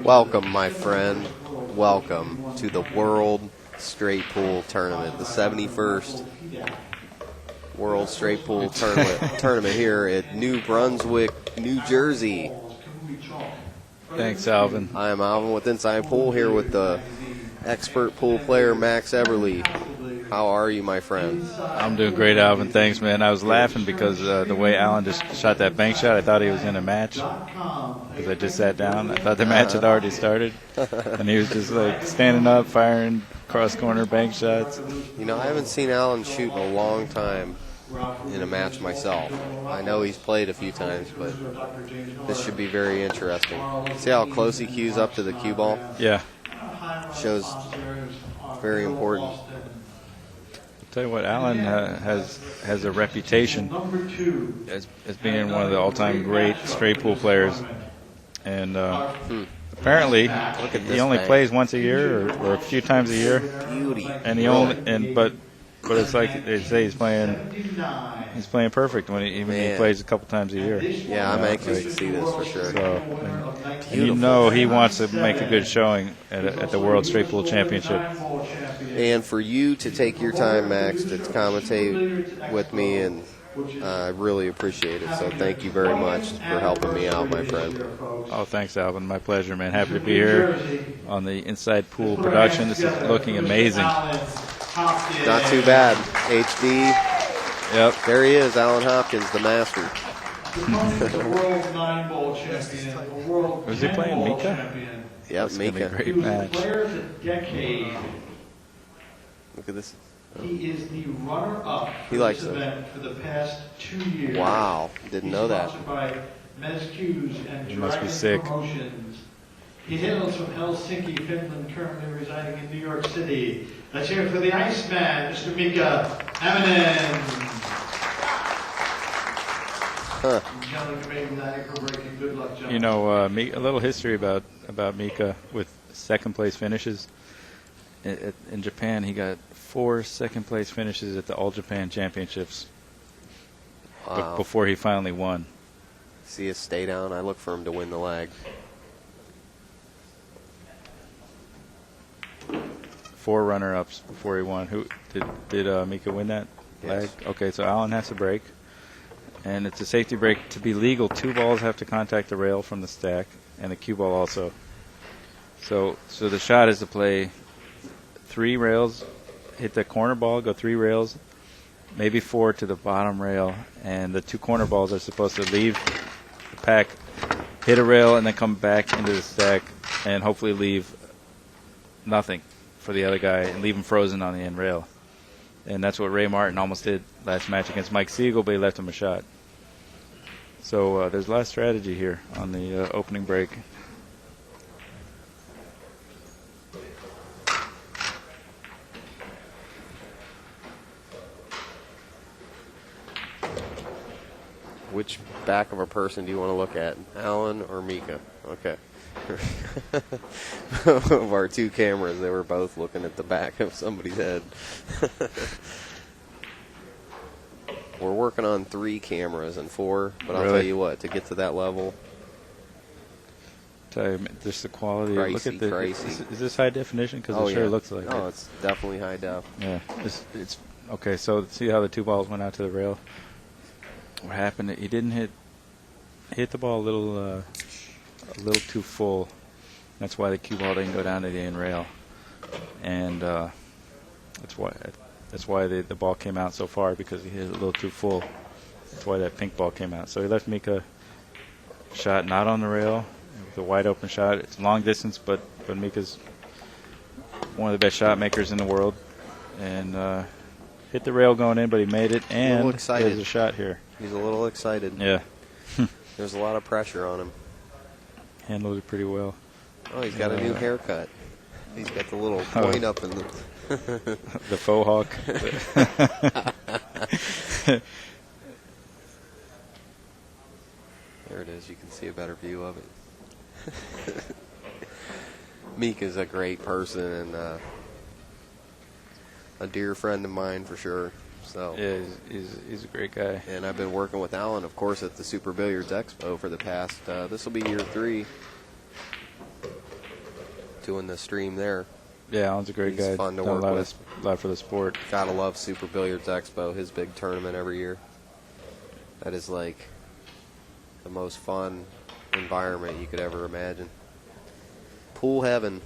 Welcome, my friend. Welcome to the World Straight Pool Tournament, the 71st World Straight Pool Tournament here at New Brunswick, New Jersey. Thanks, Alvin. I am Alvin with Inside Pool here with the expert pool player, Max Everly. How are you, my friend? I'm doing great, Alvin. Thanks, man. I was laughing because the way Alan just shot that bank shot, I thought he was in a match. Because I just sat down. I thought the match had already started. And he was just like standing up, firing cross-corner bank shots. You know, I haven't seen Alan shoot in a long time in a match myself. I know he's played a few times, but this should be very interesting. See how close he cues up to the cue ball? Yeah. Shows very important. I'll tell you what, Alan has a reputation as being one of the all-time great straight pool players. And apparently he only plays once a year or a few times a year. Beauty. And but it's like they say he's playing perfect when he plays a couple times a year. Yeah, I'm anxious to see this for sure. So, and you know he wants to make a good showing at the World Straight Pool Championship. And for you to take your time, Max, to commentate with me, and I really appreciate it. So thank you very much for helping me out, my friend. Oh, thanks, Alvin. My pleasure, man. Happy to be here on the Inside Pool production. This is looking amazing. Not too bad. HD. Yep. There he is, Alan Hopkins, the master. Was he playing Mika? Yep, Mika. Great match. Look at this. He is the runner-up He likes this event for the past 2 years. Wow, didn't know that. By Mezcuse and He must be Dragon sick. Promotions. He hails from Helsinki, Finland, currently residing in New York City. Let's hear it for the Iceman, Mr. Mika Immonen. You know, a little history about Mika with second-place finishes. In Japan, he got 4 second-place finishes at the All Japan Championships. Wow. Before he finally won. See his stay down. I look for him to win the leg. 4 runner-ups before he won. Who did Mika win that leg? Okay, so Alan has to break. And it's a safety break. To be legal, 2 balls have to contact the rail from the stack, and the cue ball also. So the shot is to play 3 rails, hit the corner ball, go 3 rails, maybe 4 to the bottom rail, and the 2 corner balls are supposed to leave the pack, hit a rail, and then come back into the stack, and hopefully leave nothing for the other guy and leave him frozen on the end rail. And that's what Ray Martin almost did last match against Mike Siegel, but he left him a shot. So there's a lot of strategy here on the opening break. Which back of a person do you want to look at, Alan or Mika? Okay. Of our 2 cameras, they were both looking at the back of somebody's head. We're working on 3 cameras and 4, but I'll tell you what, to get to that level. Tell you, just the quality. Pricey, look at the. pricey. Is this high definition? Because it sure looks like it. Oh, it's definitely high def. Yeah, it's okay. So see how the 2 balls went out to the rail. What happened? He didn't hit the ball a little too full. That's why the cue ball didn't go down to the end rail, and that's why the ball came out so far, because he hit it a little too full. That's why that pink ball came out. So he left Mika shot not on the rail with a wide open shot. It's long distance, but Mika's one of the best shot makers in the world, and hit the rail going in, but he made it, and there's a shot here. He's a little excited. Yeah. There's a lot of pressure on him. Handled it pretty well. Oh, he's got a new haircut. He's got the little point up in the... The faux hawk. There it is. You can see a better view of it. Mika's a great person and a dear friend of mine for sure. So yeah, he's a great guy. And I've been working with Alan, of course, at the Super Billiards Expo for the past, this will be year 3. doing the stream there. Yeah, Alan's a great He's guy. fun to Done work a with. lot for the sport. Gotta love Super Billiards Expo, his big tournament every year. That is like the most fun environment you could ever imagine. Pool heaven.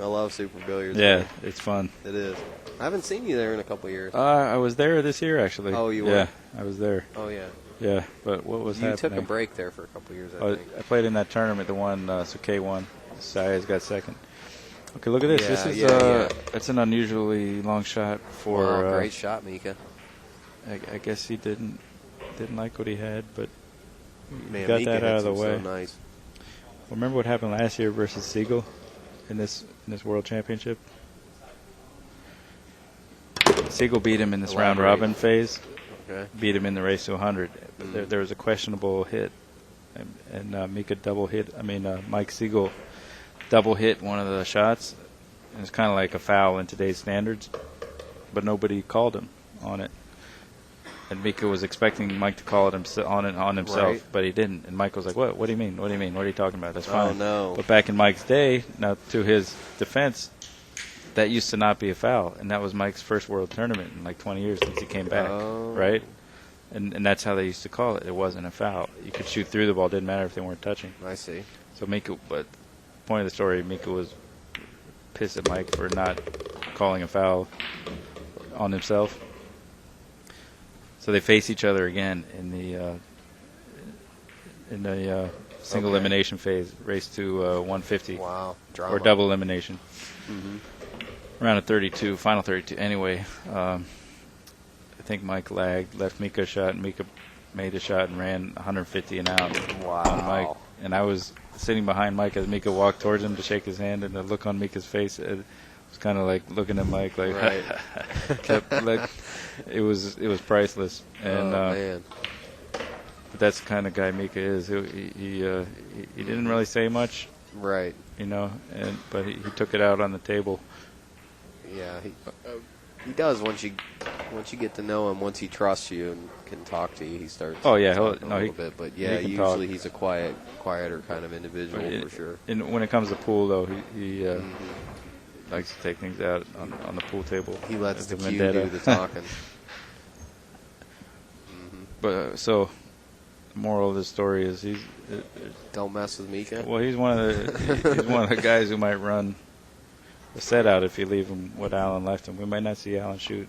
I love Super Billiards. Yeah, man. it's fun. It is. I haven't seen you there in a couple of years. I was there this year, actually. Oh, you were? Yeah, I was there. Oh, yeah. Yeah, but what was You happening? took a break there for a couple of years, I Oh, think. I played in that tournament, the one Suke won. Saez got second. Okay, look at this. Yeah, This is yeah. That's an unusually long shot for. Wow, great shot, Mika. I guess he didn't like what he had, but Man, got Mika that out hits of the him way. so nice. Remember what happened last year versus Siegel in this World Championship? Siegel beat him in this round Elaborate. robin phase. Okay. Beat him in the race to 100. But there was a questionable hit, and Mika double hit. Mike Siegel double hit one of the shots. And it's kind of like a foul in today's standards, but nobody called him on it. And Mika was expecting Mike to call it on himself, Right. but he didn't. And Mike was like, "What? What do you mean? What do you mean? What are you talking about? That's fine." Oh, no. But back in Mike's day, now to his defense, that used to not be a foul, and that was Mike's first World Tournament in like 20 years since he came back, Oh. right? And that's how they used to call it. It wasn't a foul. You could shoot through the ball; didn't matter if they weren't touching. I see. So Mika, but point of the story, Mika was pissed at Mike for not calling a foul on himself. So they face each other again in the single Okay. elimination phase, race to 150. Wow. Drama. Or double elimination. Mhm. Round of 32, final 32. Anyway, I think Mike lagged, left Mika a shot, and Mika made a shot and ran 150 and out Wow. on Mike. And I was sitting behind Mike as Mika walked towards him to shake his hand, and the look on Mika's face was kind of like looking at Mike like, Right. kept like it was priceless. And man. but that's the kind of guy Mika is. He didn't really say much, Right. but he took it out on the table. Yeah, he does once you get to know him. Once he trusts you and can talk to you, he starts. Oh, yeah, talking no, a he- little bit. But he yeah, can usually talk. he's a quieter kind of individual But for sure. And when it comes to pool, though, he likes to take things out on the pool table. He lets as the a cue vendetta. do the talking. But so, the moral of the story is Don't mess with Mika. he's one of the guys who might run the set out if you leave him what Alan left him. We might not see Alan shoot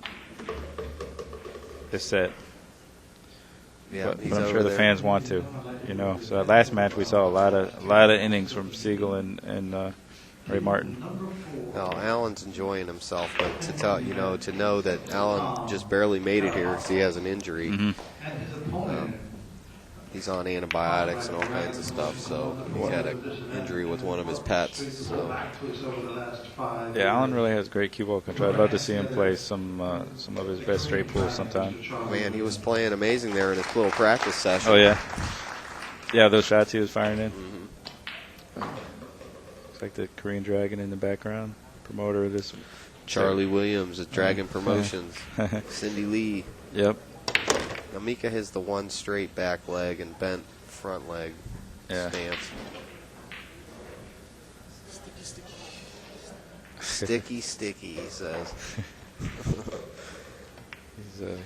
this set. Yeah, but he's I'm over sure the there. fans want to, So that last match we saw a lot of innings from Siegel and Ray Martin. No, Alan's enjoying himself, but to know that Alan just barely made it here because he has an injury. Mm-hmm. He's on antibiotics and all kinds of stuff, so he's had an injury with one of his pets. So Yeah, Alan really has great cue ball control. I'd love to see him play some of his best straight pools sometime. man, he was playing amazing there in his little practice session. Oh yeah, those shots he was firing in. It's like the Korean Dragon in the background, promoter of this. Charlie Williams at Dragon Promotions. Cindy Lee. Yep. Now, Mika has the one straight back leg and bent front leg stance. Sticky, he says.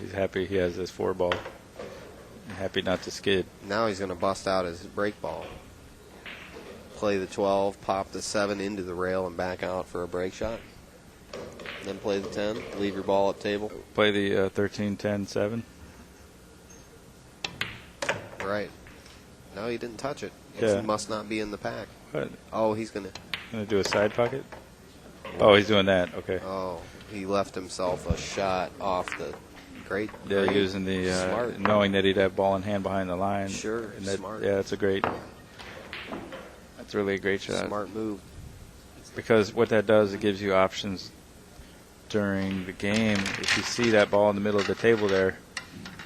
He's happy he has this 4-ball. Happy not to skid. Now he's going to bust out his break ball. Play the 12, pop the 7 into the rail and back out for a break shot. Then play the 10, leave your ball at table. Play the 13, 10, 7. Right. No, he didn't touch it. Yeah. It must not be in the pack. What? Oh, he's going to. Gonna do a side pocket? Oh, he's doing that. Okay. Oh, he left himself a shot off the great. Yeah, great, using the smart. knowing that he'd have ball in hand behind the line. Sure, And that, smart. Yeah, that's really a great shot. Smart move. Because what that does, it gives you options during the game. If you see that ball in the middle of the table there,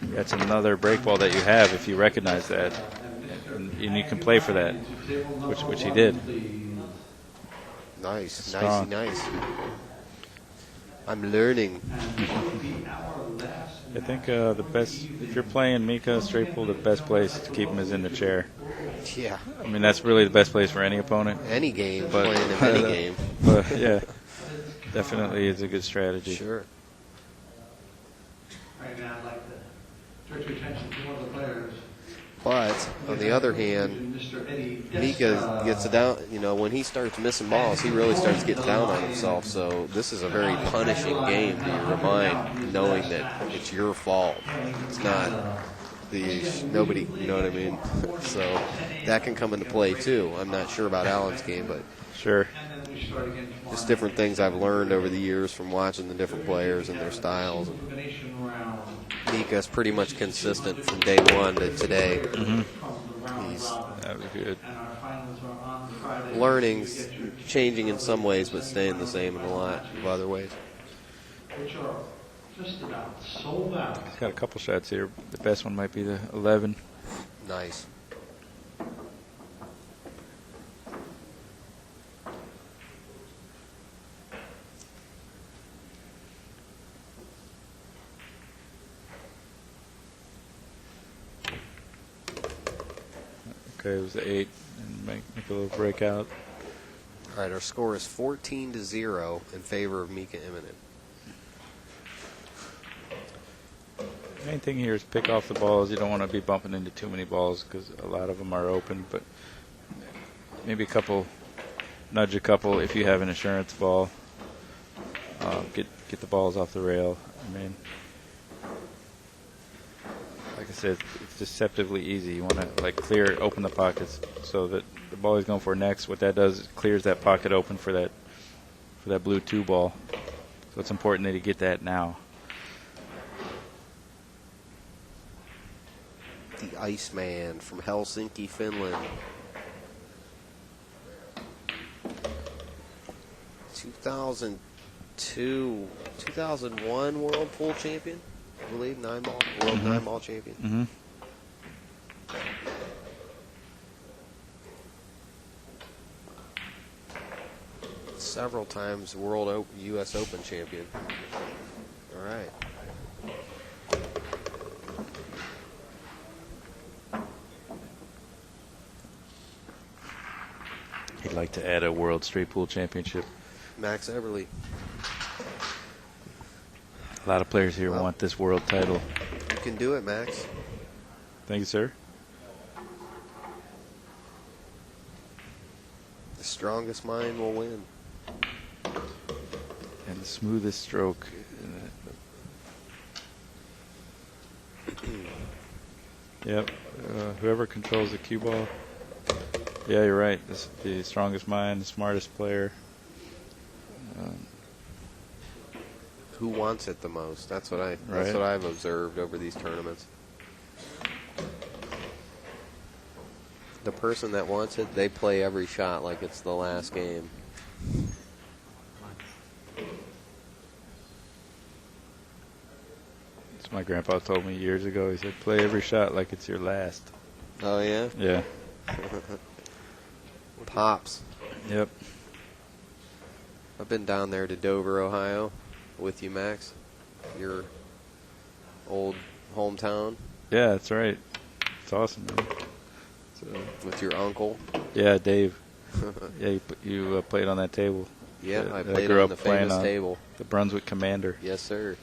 that's another break ball that you have if you recognize that, and you can play for that, which he did. Nice, Strong. nice. I'm learning. I think the best, if you're playing Mika straight pull, the best place to keep him is in the chair. Yeah. I mean, that's really the best place for any opponent. Any game, But- playing in any game. But yeah, definitely is a good strategy. Sure. Right now, I'd like to direct your attention to one of the players. But on the other hand, Mr. Eddie Mika gets it down. You know, when he starts missing balls, he really starts getting down on himself. So this is a very punishing game to your mind, knowing that it's your fault. It's not nobody. You know what I mean? So that can come into play too. I'm not sure about Allen's game, but Sure. And then we start again tomorrow. just different things I've learned over the years from watching the different players and their styles. Elimination round. Mika's pretty much consistent from day one to today. He's That was good. And our finals are on Friday. learning, changing in some ways, but staying the same in a lot of other ways. Which are just about sold out. He's got a couple shots here. The best one might be the 11. Nice. Okay, it was the 8. And make a little breakout. All right, our score is 14-0 in favor of Mika Immonen. Main thing here is pick off the balls. You don't want to be bumping into too many balls because a lot of them are open. But maybe nudge a couple if you have an insurance ball. Get the balls off the rail. I mean, like I said, it's deceptively easy. You want to open the pockets so that the ball he's going for next, what that does is clears that pocket open for that blue 2 ball. So it's important that you get that now. The Iceman from Helsinki, Finland. 2001 World Pool Champion, I believe, World 9-ball champion. Mm-hmm. Several times World U.S. Open champion. All right. He'd like to add a World Straight Pool Championship. Max Everly. A lot of players here Well, want this world title. You can do it, Max. Thank you, sir. The strongest mind will win. And the smoothest stroke. Yep. Whoever controls the cue ball. Yeah, you're right. This is the strongest mind, the smartest player. Who wants it the most? That's what Right. I've observed over these tournaments. The person that wants it, they play every shot like it's the last game. As my grandpa told me years ago. He said, play every shot like it's your last. Oh, yeah? Yeah. Pops. Yep. I've been down there to Dover, Ohio with you, Max. Your old hometown Yeah, that's right. It's awesome, man. with your uncle. Yeah, Dave. Yeah, you played on that table. Yeah, that I I played grew on up the playing famous on. table. The Brunswick Commander. Yes, sir.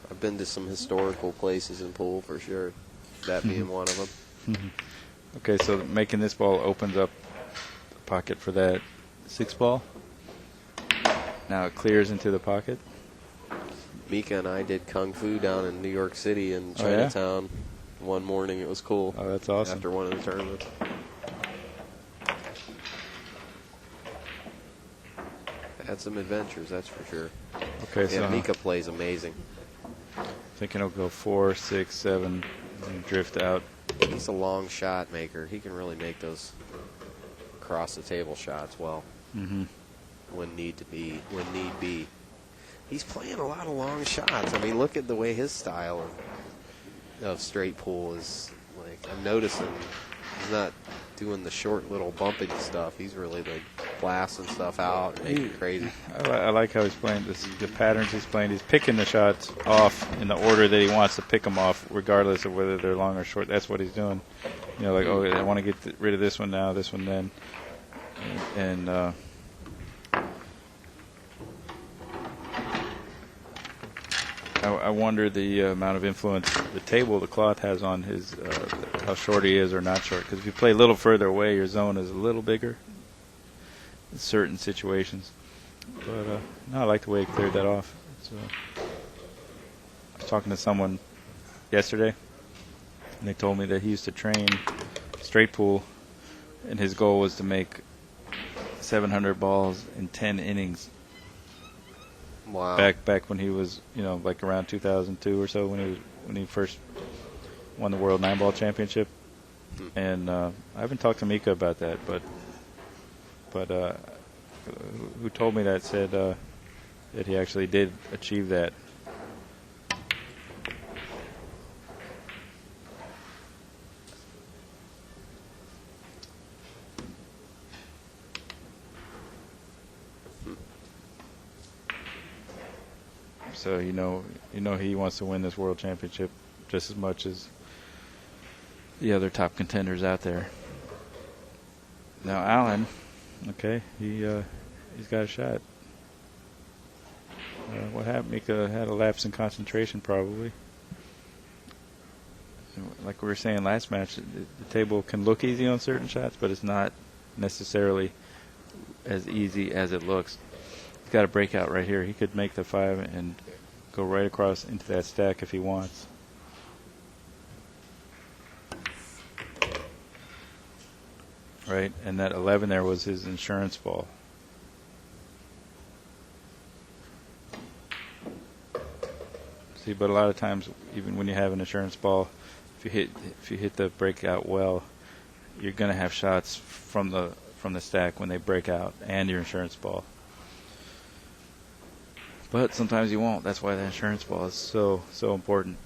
I've been to some historical places in pool for sure. That being one of them. Okay, so making this ball opens up the pocket for that 6 ball. Now it clears into the pocket. Mika and I did kung fu down in New York City in Oh, yeah? Chinatown one morning. It was cool. Oh, that's awesome. After one of the tournaments. Had some adventures, that's for sure. Okay, so Yeah, Mika plays amazing. thinking he'll go 4, 6, 7, and drift out. He's a long shot maker. He can really make those across the table shots well Mm-hmm. when need be. He's playing a lot of long shots. I mean, look at the way his style of straight pool is. Like, I'm noticing he's not doing the short little bumping stuff. He's really like blasting stuff out, and making crazy. I like how he's playing the patterns he's playing. He's picking the shots off in the order that he wants to pick them off, regardless of whether they're long or short. That's what he's doing. You know, like, oh, I want to get rid of this one now, this one then. And I wonder the amount of influence the table, the cloth has on his how short he is or not short. Because if you play a little further away, your zone is a little bigger in certain situations. But no, I like the way he cleared that off. I was talking to someone yesterday, and they told me that he used to train straight pool, and his goal was to make 700 balls in 10 innings. Wow. Back when he was, you know, like around 2002 or so, when he first won the World 9-Ball Championship. And I haven't talked to Mika about that, but who told me that said that he actually did achieve that. So you know he wants to win this world championship just as much as the other top contenders out there. Now Allen, okay, he's got a shot. What happened? Mika had a lapse in concentration probably. Like we were saying last match, the table can look easy on certain shots, but it's not necessarily as easy as it looks. He's got a breakout right here. He could make the 5 and go right across into that stack if he wants. Right, and that 11 there was his insurance ball. See, but a lot of times, even when you have an insurance ball, if you hit the breakout well, you're going to have shots from the stack when they break out and your insurance ball. But sometimes you won't. That's why the insurance ball is so important.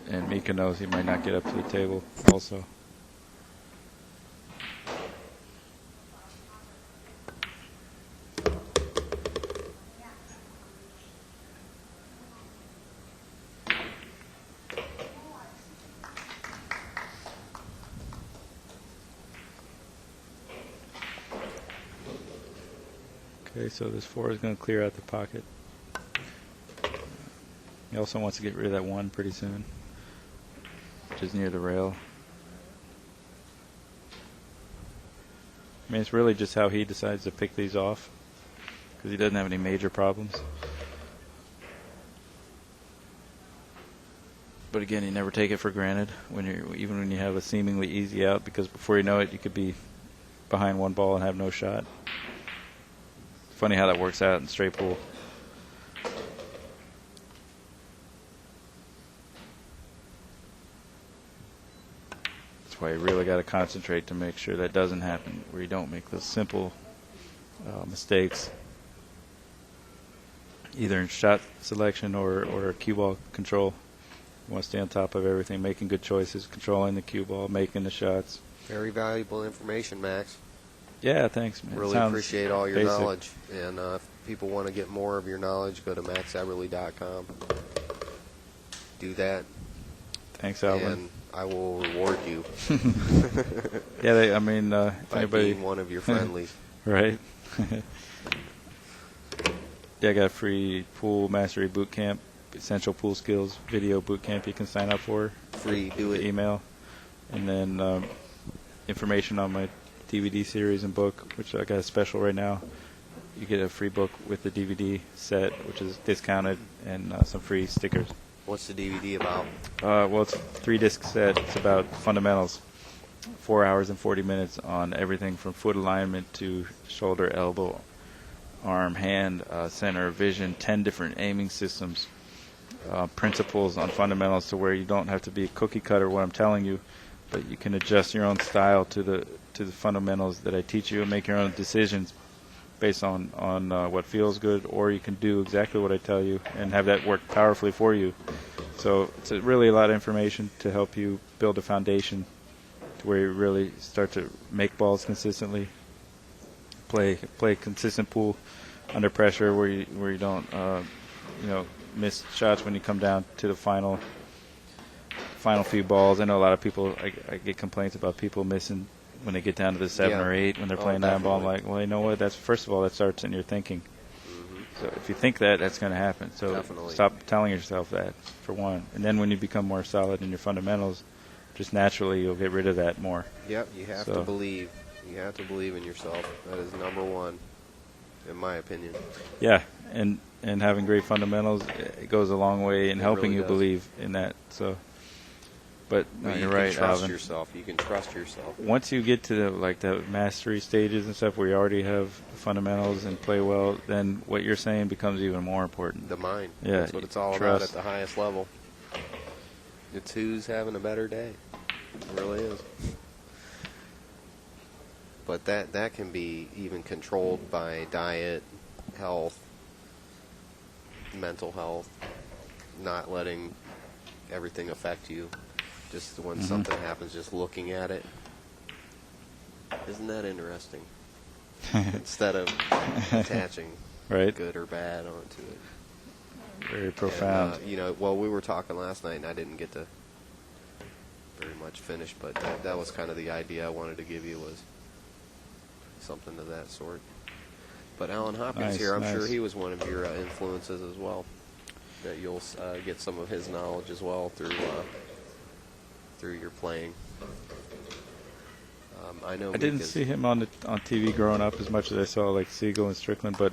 And Mika knows he might not get up to the table also. Okay, so this 4 is going to clear out the pocket. He also wants to get rid of that 1 pretty soon, which is near the rail. I mean, it's really just how he decides to pick these off, because he doesn't have any major problems. But again, you never take it for granted even when you have a seemingly easy out, because before you know it, you could be behind 1 ball and have no shot. Funny how that works out in straight pool. That's why you really got to concentrate to make sure that doesn't happen, where you don't make those simple mistakes, either in shot selection or cue ball control. You want to stay on top of everything, making good choices, controlling the cue ball, making the shots. Very valuable information, Max. Yeah, thanks, man. Really appreciate all your basic knowledge. And if people want to get more of your knowledge, go to maxeverly.com. Do that. Thanks, Alvin. And I will reward you. Yeah, if by anybody being one of your friendlies. Right. Yeah, I got a free pool mastery boot camp, essential pool skills video boot camp you can sign up for. Free, do it. Email. And then information on my DVD series and book, which I got a special right now. You get a free book with the DVD set, which is discounted, and some free stickers. What's the DVD about? Well, it's a 3-disc set. It's about fundamentals. 4 hours and 40 minutes on everything from foot alignment to shoulder, elbow, arm, hand, center, vision, 10 different aiming systems, principles on fundamentals to where you don't have to be a cookie cutter, what I'm telling you, but you can adjust your own style to the fundamentals that I teach you and make your own decisions based on what feels good, or you can do exactly what I tell you and have that work powerfully for you. So it's really a lot of information to help you build a foundation to where you really start to make balls consistently, play consistent pool under pressure, where you don't miss shots when you come down to the final few balls. I know a lot of people, I get complaints about people missing when they get down to the 7 or 8 when they're playing 9 ball. I'm like, well, you know what? That's, first of all, that starts in your thinking. So if you think that, that's going to happen. So stop telling yourself that, for one. And then when you become more solid in your fundamentals, just naturally you'll get rid of that more. Yep, you have to believe. You have to believe in yourself. That is number one, in my opinion. Yeah, and having great fundamentals, it goes a long way in helping really you does. believe in that. So, but no, you're right, You can trust Alvin. yourself. You can trust yourself. Once you get to the mastery stages and stuff where you already have fundamentals and play well, then what you're saying becomes even more important. The mind. Yeah, That's what it's all about at the highest level. It's who's having a better day. It really is. But that can be even controlled by diet, health, mental health, not letting everything affect you. Just when something happens, just looking at it. Isn't that interesting? Instead of attaching Right. good or bad onto it. Very profound. And, we were talking last night, and I didn't get to very much finish, but that was kind of the idea I wanted to give you, was something of that sort. But Alan Hopkins here, I'm sure he was one of your influences as well, that you'll get some of his knowledge as well through your playing. I know. I didn't see him on TV growing up as much as I saw like Siegel and Strickland, but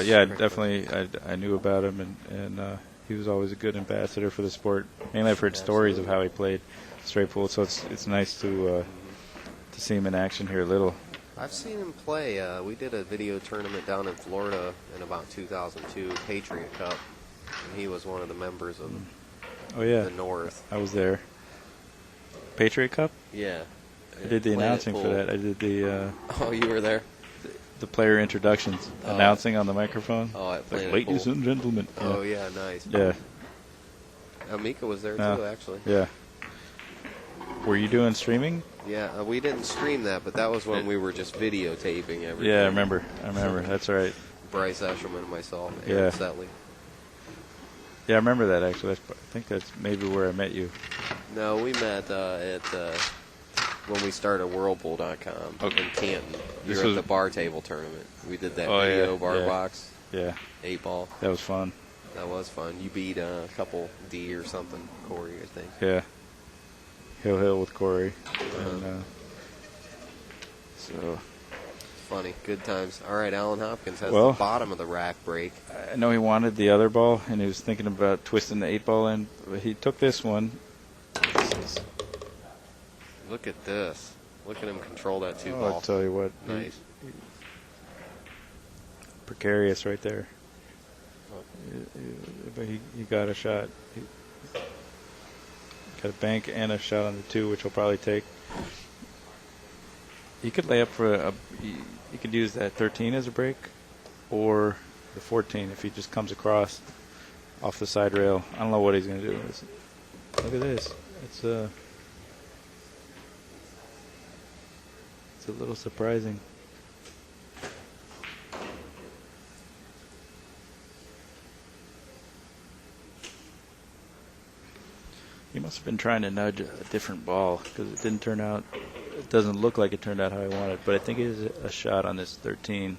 yeah, definitely I knew about him, and he was always a good ambassador for the sport. Mainly I've heard stories of how he played straight pool, so it's nice to see him in action here a little. I've seen him play. We did a video tournament down in Florida in about 2002, Patriot Cup, and he was one of the members of the North. I was there. Patriot Cup? Yeah. I did the announcing for that. I did the oh, you were there? The player introductions, announcing on the microphone. Oh, at Planet ladies Pool. and gentlemen. Oh, yeah, nice. Yeah. Mika was there too, actually. Yeah. Were you doing streaming? Yeah, we didn't stream that, but that was when we were just videotaping everything. Yeah, I remember. That's right. Bryce Eshelman and myself, Yeah. Aaron Setley. Yeah, I remember that, actually. I think that's maybe where I met you. No, we met at when we started Whirlpool.com in Canton. We were at the bar table tournament. We did that video bar box. Yeah. 8 ball. That was fun. That was fun. You beat a couple D or something, Corey, I think. Yeah. Hill with Corey. And, so. Funny. Good times. All right, Alan Hopkins has the bottom of the rack break. I know he wanted the other ball, and he was thinking about twisting the 8 ball in. But he took this one. Look at this. Look at him control that 2 ball. I'll tell you what. Nice. Precarious right there. But he got a shot. He got a bank and a shot on the 2, which he'll probably take. He could lay up for he could use that 13 as a break, or the 14 if he just comes across off the side rail. I don't know what he's going to do. Look at this. It's a little surprising. He must have been trying to nudge a different ball because it didn't turn out. It doesn't look like it turned out how he wanted, but I think it is a shot on this 13.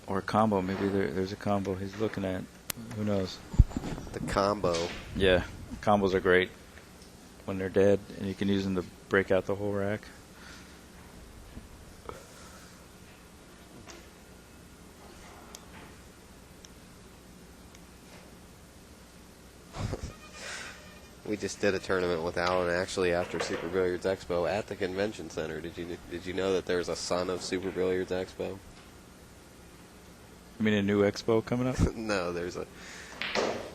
Or a combo. Maybe there's a combo he's looking at. Who knows? The combo. Yeah, combos are great when they're dead, and you can use them to break out the whole rack. We just did a tournament with Alan actually after Super Billiards Expo at the convention center. Did you know that there's a son of Super Billiards Expo? You mean a new expo coming up? No,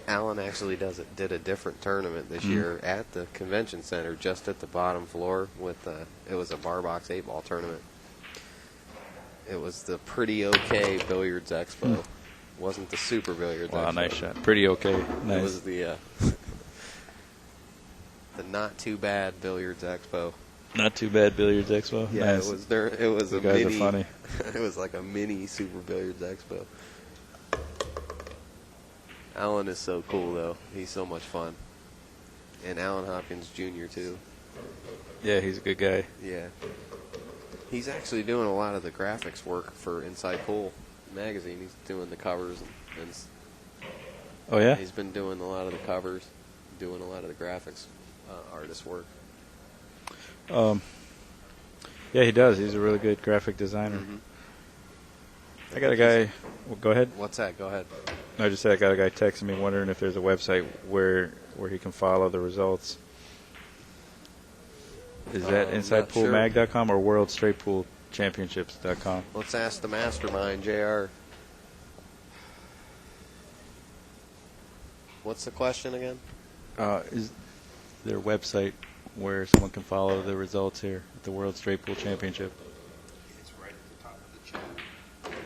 Alan actually did a different tournament this year at the convention center, just at the bottom floor with it was a bar box 8 ball tournament. It was the Pretty Okay Billiards Expo. Wasn't the Super Billiards Wow, Expo. nice shot. Pretty okay. Nice. It was the the Not Too Bad Billiards Expo. Not too bad, Billiards Expo. Yeah, Nice. it was there. It was You a guys mini. are funny. It was like a mini Super Billiards Expo. Alan is so cool, though. He's so much fun. And Alan Hopkins Jr. too. Yeah, he's a good guy. Yeah. He's actually doing a lot of the graphics work for Inside Pool magazine. He's doing the covers and Oh, yeah? he's been doing a lot of the covers, doing a lot of the graphics artist work. Yeah, he does. He's a really good graphic designer. Mhm. I got a guy. Well, go ahead. What's that? Go ahead. I just said I got a guy texting me wondering if there's a website where he can follow the results. Is that not InsidePoolMag.com or WorldStraightPoolChampionships.com? Let's ask the mastermind, JR. What's the question again? Is there a website where someone can follow the results here at the World Straight Pool Championship? It's right at the top of the chat.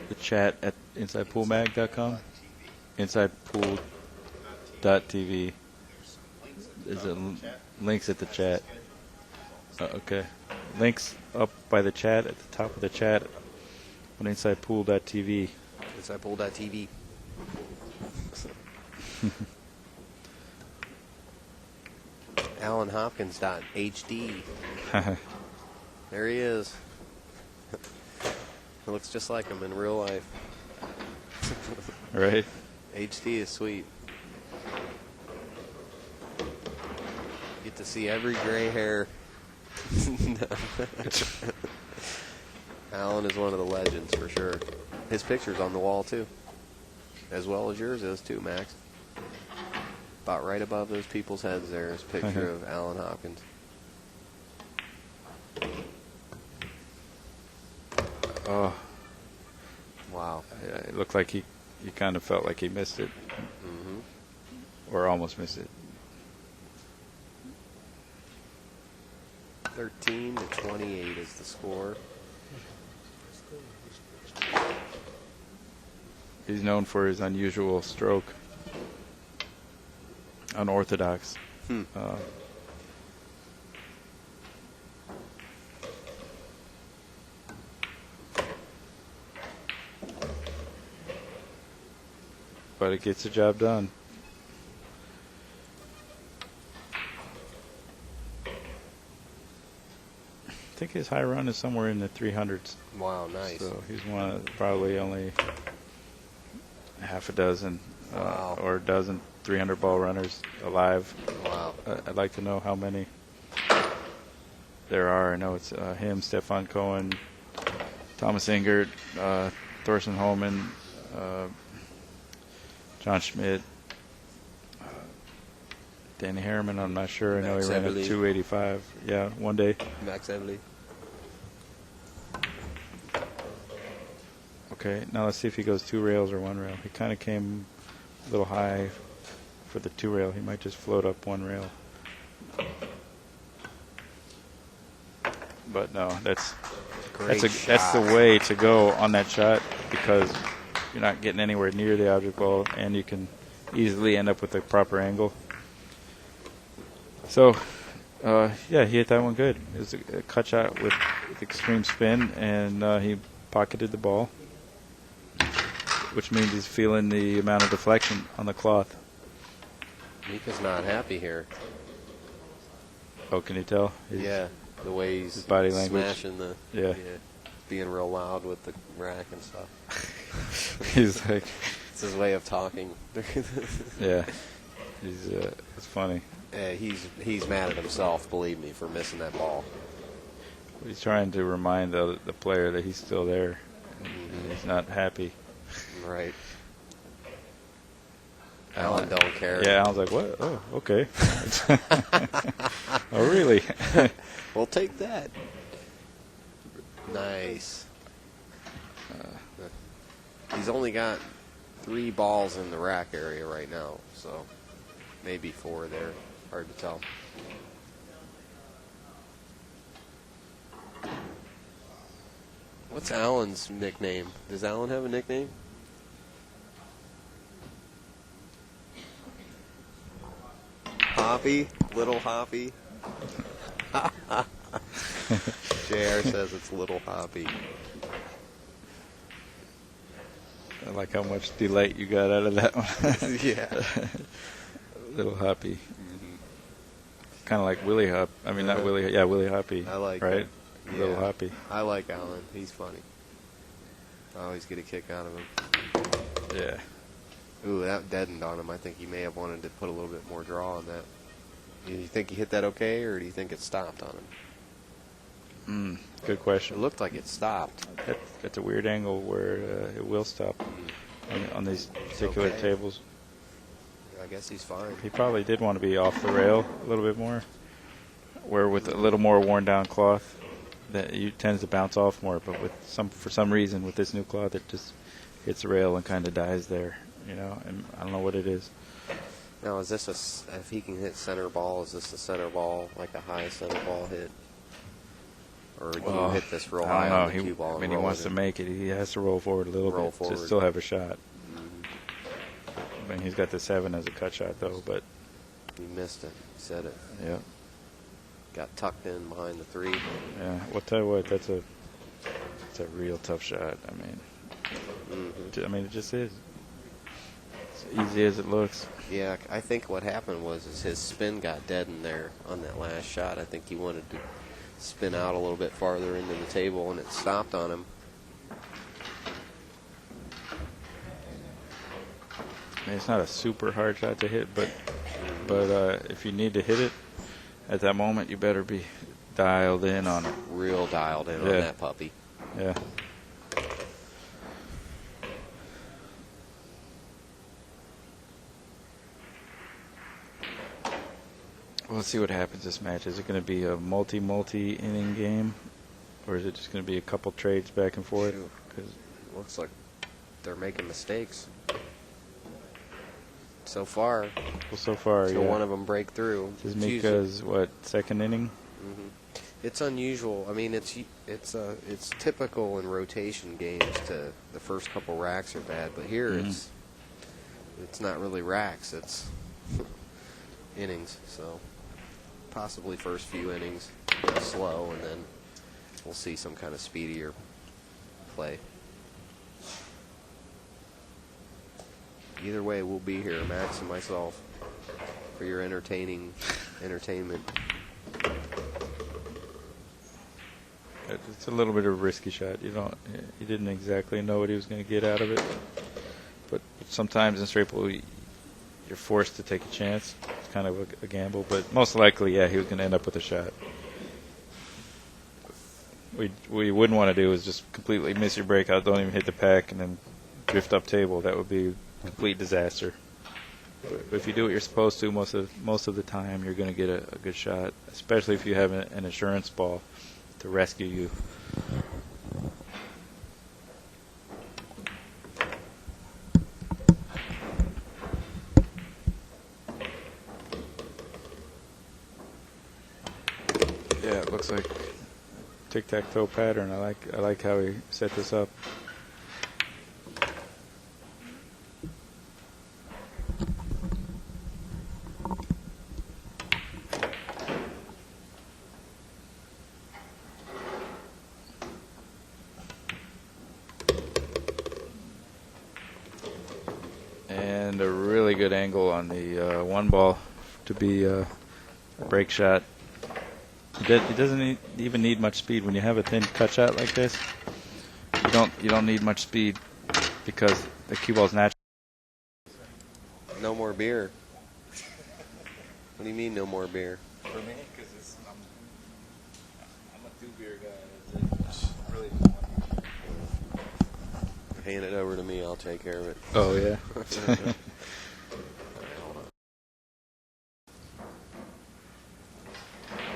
The chat at InsidePoolMag.com? InsidePool.tv. There's links at the chat. Okay. Links up by the chat at the top of the chat on InsidePool.tv. InsidePool.tv. AlanHopkins.hd. There he is. It looks just like him in real life. Right? HD is sweet. Get to see every gray hair. Alan is one of the legends for sure. His picture's on the wall too, as well as yours is too, Max. About right above those people's heads there is a picture of Alan Hopkins. Oh, Wow. it looked like he kind of felt like he missed it, Mm-hmm. or almost missed it. 13-28 is the score. He's known for his unusual stroke. Unorthodox. Hmm. But it gets the job done. I think his high run is somewhere in the 300s. Wow, nice. So he's one of probably only half a dozen Wow. or a dozen 300 ball runners alive. Wow. I'd like to know how many there are. I know it's him, Stefan Cohen, Thomas Ingert, Thorsten Holman, John Schmidt, Danny Harriman. I'm not sure. I know Max he ran a Everly. 285. Yeah, one day. Max Evely. Okay, now let's see if he goes two rails or one rail. He kind of came a little high for the two rail. He might just float up one rail. But no, that's Great that's the shot. way to go on that shot, because you're not getting anywhere near the object ball, and you can easily end up with the proper angle. So, yeah, he hit that one good. It was a cut shot with extreme spin, and he pocketed the ball, which means he's feeling the amount of deflection on the cloth. Mika's not happy here. Oh, can you tell? He's- Yeah, the way he's his body language. smashing the, Yeah. being real loud with the rack and stuff. He's like, It's his way of talking. yeah, he's it's funny. He's mad at himself, believe me, for missing that ball. He's trying to remind the player that he's still there, and he's not happy. Right. Alan don't care. Yeah, I was like, what? Oh, okay. Oh, really? We'll take that. Nice. He's only got 3 balls in the rack area right now, so maybe 4 there. Hard to tell. What's Alan's nickname? Does Alan have a nickname? Hoppy? Little Hoppy? JR says it's Little Hoppy. I like how much delight you got out of that one. Yeah. Little Hoppy. Kind of like Willie Hop. I mean, not Willie. Yeah, Willie Hoppy. I like right? it. Yeah. Little Hoppy. I like Alan. He's funny. I always get a kick out of him. Yeah. Ooh, that deadened on him. I think he may have wanted to put a little bit more draw on that. Do you think he hit that okay, or do you think it stopped on him? Good It question. looked like it stopped. That's a weird angle where it will stop on these particular okay. tables. I guess he's fine. He probably did want to be off the rail a little bit more, where with a little more worn down cloth, that you tends to bounce off more. But for some reason with this new cloth, it just hits the rail and kind of dies there. And I don't know what it is. Now, is this if he can hit center ball, is this a center ball, like a high center ball hit? Or do you hit this real high on the cue ball? I mean, he wants to make it. He has to roll forward a little bit to still have a shot. I mean, he's got the 7 as a cut shot, though, but... He missed it. He said it. Yeah. Got tucked in behind the 3. Yeah, well, tell you what, that's a real tough shot. I mean, it just is. As easy as it looks. Yeah, I think what happened was his spin got dead in there on that last shot. I think he wanted to spin out a little bit farther into the table, and it stopped on him. I mean, it's not a super hard shot to hit, but if you need to hit it at that moment, you better be dialed in on it. Real dialed in on that puppy. Yeah. Well, let's see what happens this match. Is it going to be a multi-inning game, or is it just going to be a couple trades back and forth? Because it looks like they're making mistakes. So far. Well, so far, until one of them break through. This is Mika's, second inning? It's unusual. I mean, it's typical in rotation games to the first couple racks are bad, but here it's not really racks. It's innings. So possibly first few innings slow, and then we'll see some kind of speedier play. Either way, we'll be here, Max and myself, for your entertainment. It's a little bit of a risky shot. You didn't exactly know what he was going to get out of it, but sometimes in straight pool, you're forced to take a chance. It's kind of a gamble, but most likely, he was going to end up with a shot. What you wouldn't want to do is just completely miss your breakout, don't even hit the pack, and then drift up table. That would be complete disaster. But if you do what you're supposed to, most of the time, you're going to get a good shot, especially if you have an insurance ball to rescue you. Yeah, it looks like tic-tac-toe pattern. I like how he set this up. And a really good angle on the one ball to be a break shot. It doesn't even need much speed when you have a thin cut shot like this. You don't need much speed because the cue ball's natural. No more beer. What do you mean, no more beer? For me, because I'm a 2-beer guy. Really. Hand it over to me. I'll take care of it. Oh yeah.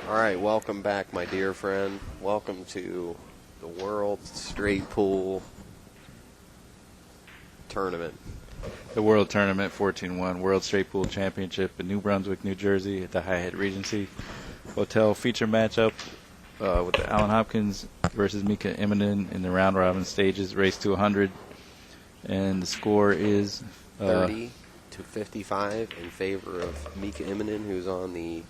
All right, welcome back, my dear friend. Welcome to the World Straight Pool Tournament. The World Tournament 14-1 World Straight Pool Championship in New Brunswick, New Jersey at the Hyatt Regency Hotel. Feature matchup with the Alan Hopkins versus Mika Immonen in the round robin stages, race to 100, and the score is 30 to 55 in favor of Mika Immonen, who's on the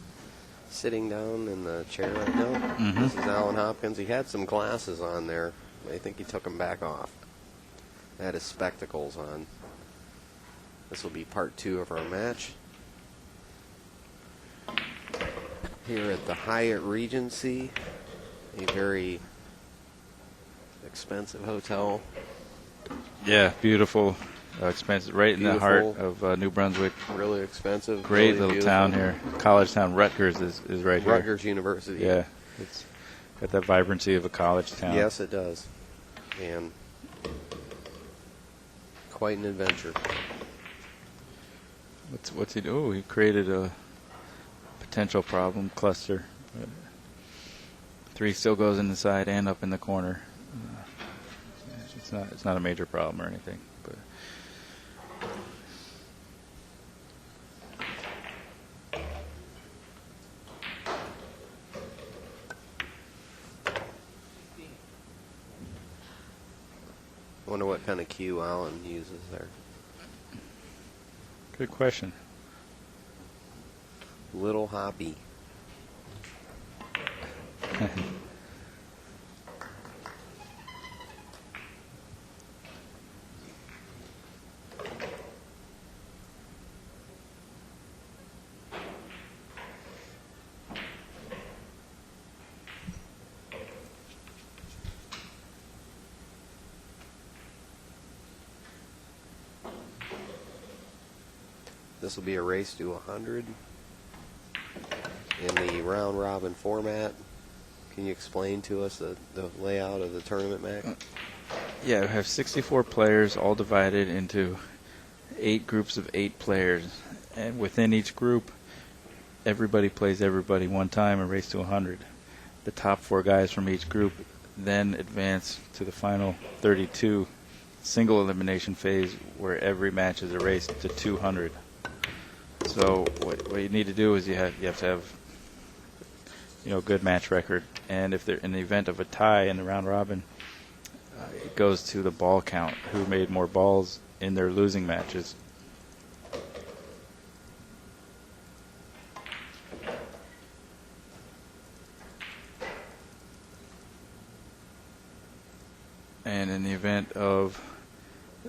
sitting down in the chair right now. Mhm. This is Alan Hopkins. He had some glasses on there. I think he took them back off. Had his spectacles on. This will be part 2 of our match. Here at the Hyatt Regency, a very expensive hotel. Yeah, beautiful, expensive, right in the heart Beautiful. of New Brunswick. Really expensive. Great really little beautiful. town here. College town. Rutgers is right here. Rutgers University. Yeah, it's got that vibrancy of a college town. Yes, it does. And quite an adventure. What's he do? Oh, he created a potential problem cluster. 3 still goes in the side and up in the corner. It's not a major problem or anything. But Wonder what kind of cue Alan uses there. good question. Little Hoppy. This will be a race to 100 in the round robin format. Can you explain to us the layout of the tournament, Mac? Yeah, we have 64 players all divided into 8 groups of 8 players. And within each group, everybody plays everybody one time and race to 100. The top 4 guys from each group then advance to the final 32 single elimination phase, where every match is a race to 200. So what you need to do is you have to have a good match record, and if they're in the event of a tie in the round robin, it goes to the ball count, who made more balls in their losing matches. And in the event of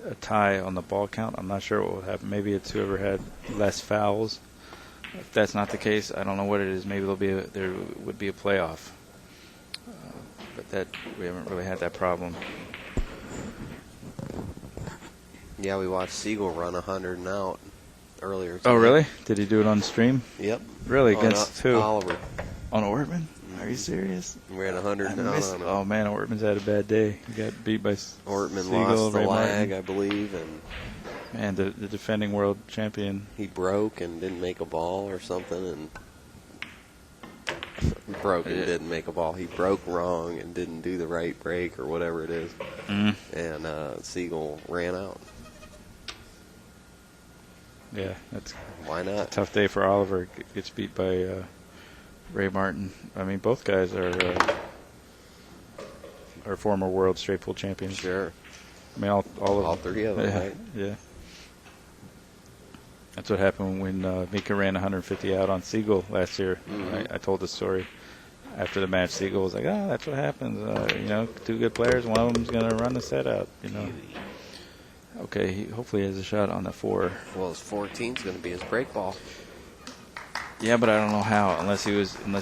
a tie on the ball count, I'm not sure what would happen. Maybe it's whoever had less fouls. If that's not the case, I don't know what it is. Maybe there would be a playoff. But we haven't really had that problem. Yeah, we watched Siegel run 100 and out earlier today. Oh, really? Did he do it on stream? Yep. Really? On, Against who? Oliver. On Ortman? Are you serious? We ran 100 and out on him. Oh, man, Ortman's had a bad day. He got beat by Ortman Siegel, lost the Ray lag, Martin. I believe, and The defending world champion. he broke and didn't make a ball or something, and broke and didn't make a ball. He broke wrong and didn't do the right break or whatever it is, and Siegel ran out. Yeah, that's Why not? tough day for Oliver. Gets beat by Ray Martin. I mean, both guys are former world straight pool champions. Sure. I mean, all of All them. 3 of them, Yeah, right? yeah. That's what happened when Mika ran 150 out on Siegel last year. I told the story after the match. Siegel was like, that's what happens. 2 good players. One of them's going to run the set out, Okay, hopefully he has a shot on the 4. Well, his 14's going to be his break ball. Yeah, but I don't know how, unless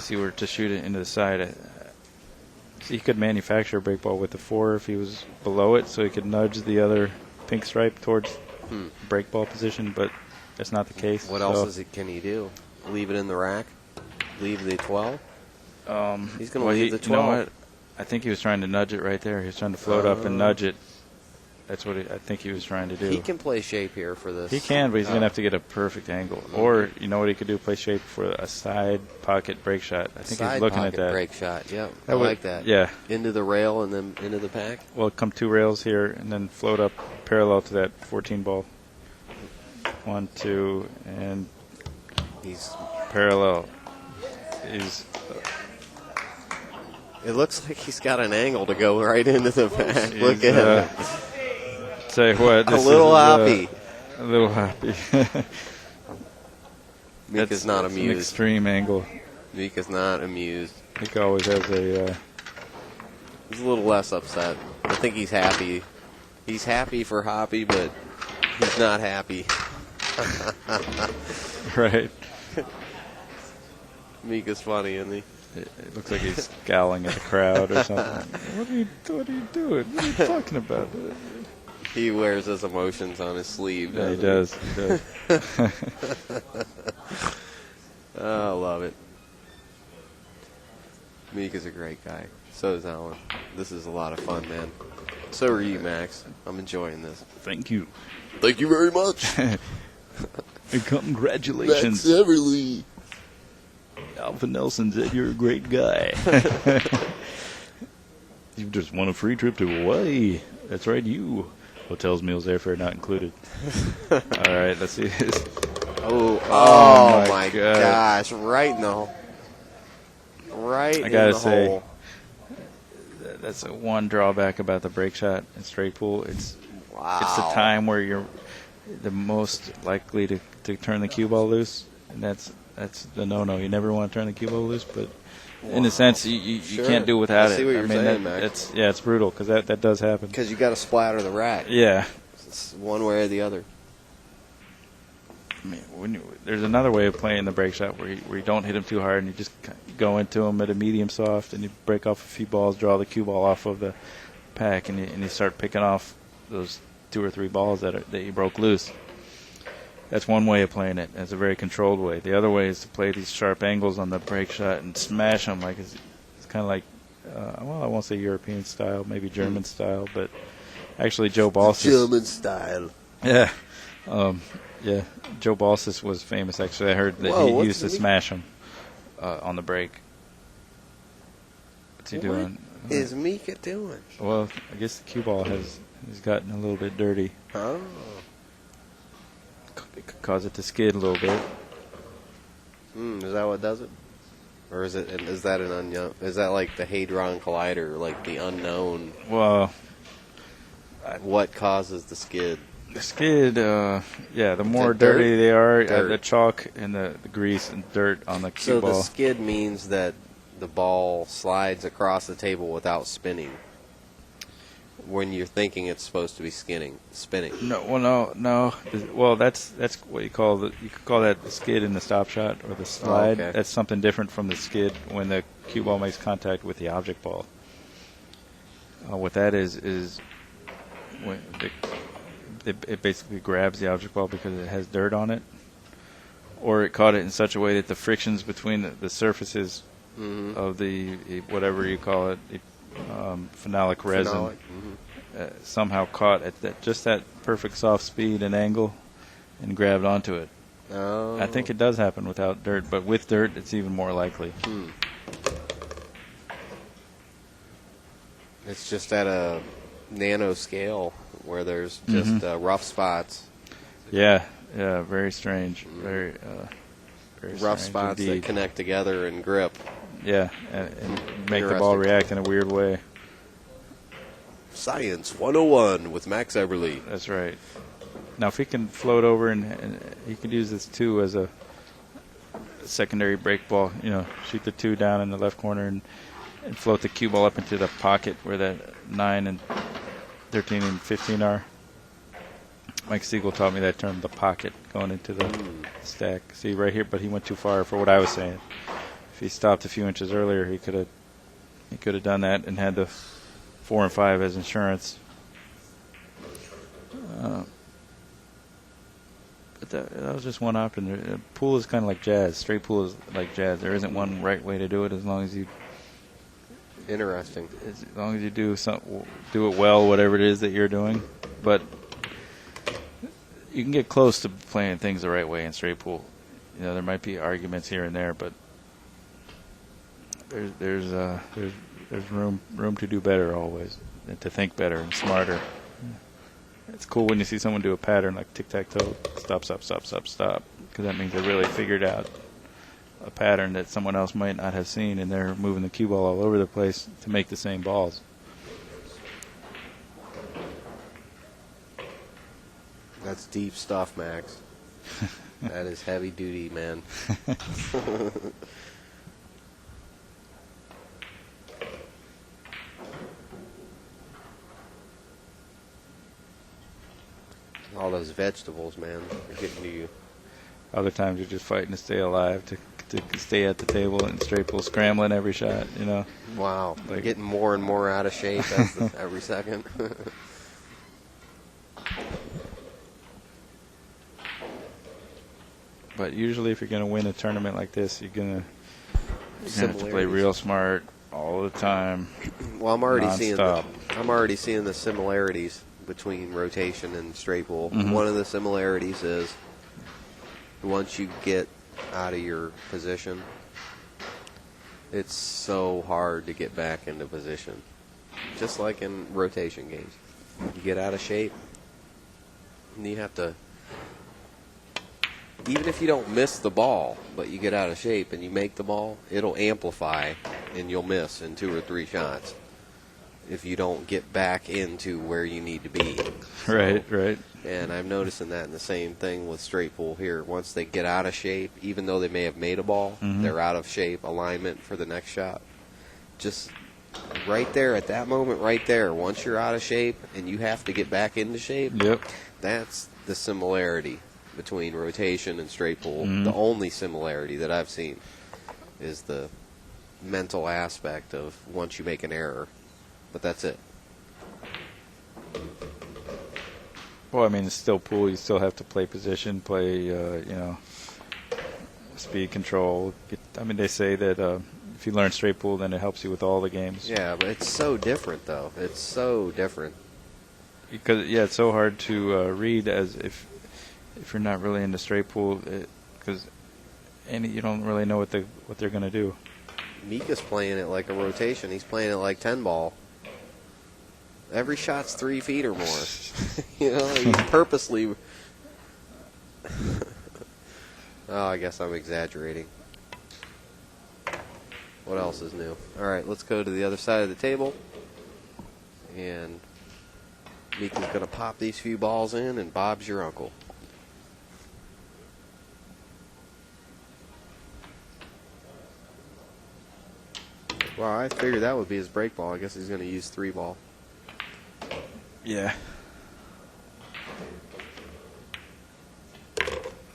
he were to shoot it into the side. He could manufacture a break ball with the 4 if he was below it, so he could nudge the other pink stripe towards break ball position, but that's not the case. What else can he do? Leave it in the rack? Leave the 12? He's going to leave the 12. You know what? I think he was trying to nudge it right there. He was trying to float up and nudge it. That's what I think he was trying to do. He can play shape here for this. He can, but he's going to have to get a perfect angle. Or, you know what he could do? Play shape for a side pocket break shot. I think he's looking at that. Break shot, yep. I That would- like that. Yeah. Into the rail and then into the pack. Well, come 2 rails here and then float up parallel to that 14 ball. 1, 2, and He's parallel. He's It looks like he's got an angle to go right into the back. Look at him. Tell you what, A little happy. A little happy. Mika's not That's an amused. extreme angle. Mika's not amused. Mika always has a. He's a little less upset. I think he's happy. He's happy for Hoppy, but he's not happy. Right. Mika's funny, isn't he? It looks like he's scowling at the crowd or something. What are you doing? What are you talking about? He wears his emotions on his sleeve. Yeah, he doesn't does. He does. Oh, I love it. Mika's a great guy. So is Alan. This is a lot of fun, man. So are you, Max. I'm enjoying this. Thank you. Thank you very much. And congratulations. Max Everly. Alpha Nelson said you're a great guy. You just won a free trip to Hawaii. That's right, you. Hotels, meals, airfare not included. All right, let's see this. Oh my God. gosh. Right in the hole. Right I in gotta the say, hole. that's one drawback about the break shot and straight pool. It's Wow. it's the time where you're the most likely to turn the cue ball loose, and that's the no-no. You never want to turn the cue ball loose, but in a sense, you Sure. can't do without I it. see what you're saying, Max. It's brutal because that does happen. Because you got to splatter the rack. Yeah. It's one way or the other. I mean, there's another way of playing the break shot where you don't hit him too hard and you just go into him at a medium soft and you break off a few balls, draw the cue ball off of the pack, and you start picking off those 2 or 3 balls that you broke loose. That's one way of playing it. It's a very controlled way. The other way is to play these sharp angles on the break shot and smash them like it's kind of like, well, I won't say European style, maybe German style, but actually Joe Balsas. German style. Yeah. Yeah. Joe Balsas was famous, actually. I heard that he used to smash them on the break. What's he doing? What is Mika doing? Well, I guess the cue ball has gotten a little bit dirty. Oh. It could cause it to skid a little bit. Is that what does it? Or is that an unknown? Is that like the Hadron Collider, like the unknown? Well, What causes the skid? the skid, yeah, the more it dirt? dirty they are, Dirt. the chalk and the grease and dirt on the cue So ball. the skid means that the ball slides across the table without spinning. When you're thinking it's supposed to be spinning. No. Well, that's what you call you could call that the skid in the stop shot or the slide. okay. That's something different from the skid when the cue ball makes contact with the object ball. What that is when it basically grabs the object ball because it has dirt on it, or it caught it in such a way that the frictions between the surfaces of the whatever you call it, phenolic resin. Phenolic, Somehow caught at that perfect soft speed and angle and grabbed onto it. Oh. I think it does happen without dirt, but with dirt it's even more likely. It's just at a nano scale where there's just rough spots. Yeah, very strange. Very Rough strange spots indeed. that connect together and grip. Yeah, and make the ball react in a weird way. Science 101 with Max Eberly. That's right. Now, if he can float over and he could use this 2 as a secondary break ball, shoot the 2 down in the left corner and float the cue ball up into the pocket where that 9 and 13 and 15 are. Mike Siegel taught me that term, the pocket, going into the stack. See, right here, but he went too far for what I was saying. If he stopped a few inches earlier, he could have done that and had the 4 and 5 as insurance. But that was just one option. Pool is kind of like jazz. Straight pool is like jazz. There isn't one right way to do it as long as you Interesting. do it well, whatever it is that you're doing. But you can get close to playing things the right way in straight pool. There might be arguments here and there, but there's room to do better always, and to think better and smarter. It's cool when you see someone do a pattern like tic-tac-toe, stop, because that means they really figured out a pattern that someone else might not have seen, and they're moving the cue ball all over the place to make the same balls. That's deep stuff, Max. That is heavy duty, man. All those vegetables, man, are getting to you. Other times you're just fighting to stay alive, to stay at the table and straight pull, scrambling every shot, you know. Wow, Like- getting more and more out of shape every second. But usually if you're going to win a tournament like this, you're going to have to play Similarities. real smart all the time. Well, I'm already nonstop. seeing the similarities between rotation and straight pull. Mhm. One of the similarities is once you get out of your position, it's so hard to get back into position. Just like in rotation games. You get out of shape, and you have to, even if you don't miss the ball, but you get out of shape and you make the ball, it'll amplify and you'll miss in 2 or 3 shots if you don't get back into where you need to be. Right, right. And I'm noticing that in the same thing with straight pull here. Once they get out of shape, even though they may have made a ball, they're out of shape, alignment for the next shot. Just right there at that moment right there, once you're out of shape and you have to get back into shape, Yep. that's the similarity between rotation and straight pull. The only similarity that I've seen is the mental aspect of once you make an error. But that's it. Well, I mean, it's still pool. You still have to play position, play, speed control. They say that if you learn straight pool, then it helps you with all the games. Yeah, but it's so different, though. It's so different. Because it's so hard to read as if you're not really into straight pool, because you don't really know what they're going to do. Mika's playing it like a rotation. He's playing it like 10 ball. Every shot's 3 feet or more. He's purposely. Oh, I guess I'm exaggerating. What else is new? All right, let's go to the other side of the table. And Mika's going to pop these few balls in, and Bob's your uncle. Well, I figured that would be his break ball. I guess he's going to use 3 ball. Yeah.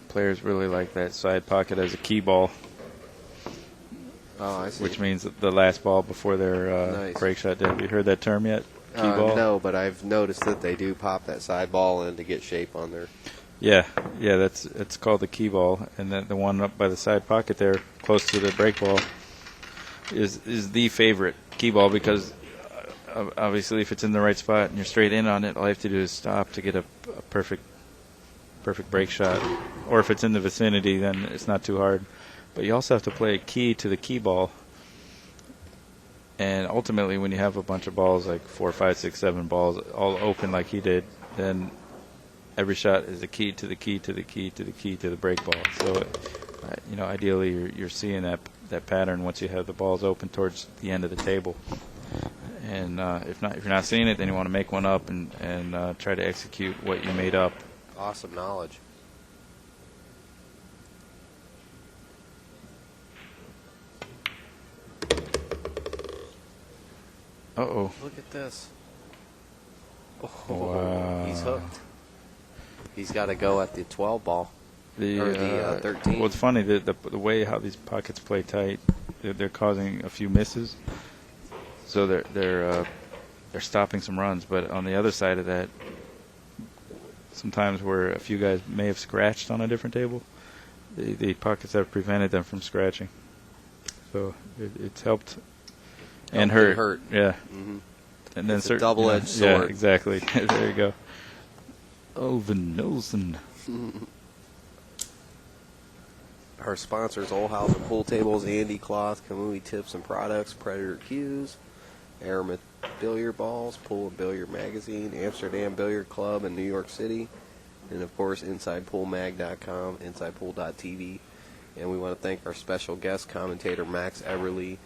Players really like that side pocket as a key ball, Oh, I see. which means the last ball before their Nice. break shot. Have you heard that term yet? Key ball? No, but I've noticed that they do pop that side ball in to get shape on their. Yeah, it's called the key ball, and then the one up by the side pocket there, close to the break ball, is the favorite key ball because obviously if it's in the right spot and you're straight in on it, all you have to do is stop to get a perfect break shot. Or if it's in the vicinity, then it's not too hard. But you also have to play a key to the key ball. And ultimately, when you have a bunch of balls, like 4, 5, 6, 7 balls, all open like he did, then every shot is a key to the key to the key to the key to the break ball. So, ideally, you're seeing that pattern once you have the balls open towards the end of the table. And if you're not seeing it, then you want to make one up and try to execute what you made up. Awesome knowledge. Uh-oh. Look at this. Oh, Wow. He's hooked. He's got to go at the 12 ball. Or the 13. Well, it's funny, the way how these pockets play tight, they're causing a few misses. So they're stopping some runs. But on the other side of that, sometimes where a few guys may have scratched on a different table, the pockets have prevented them from scratching. So it's helped and Helped and hurt. hurt. Yeah. Mm-hmm. And then It's a double-edged sword. Yeah, exactly. There you go. Van Nelson. Our sponsors: Old House and Pool Tables, Andy Cloth, Kamui Tips and Products, Predator Cues, Aramith Billiard Balls, Pool and Billiard Magazine, Amsterdam Billiard Club in New York City, and of course InsidePoolMag.com, InsidePool.tv. And we want to thank our special guest commentator, Max Everly.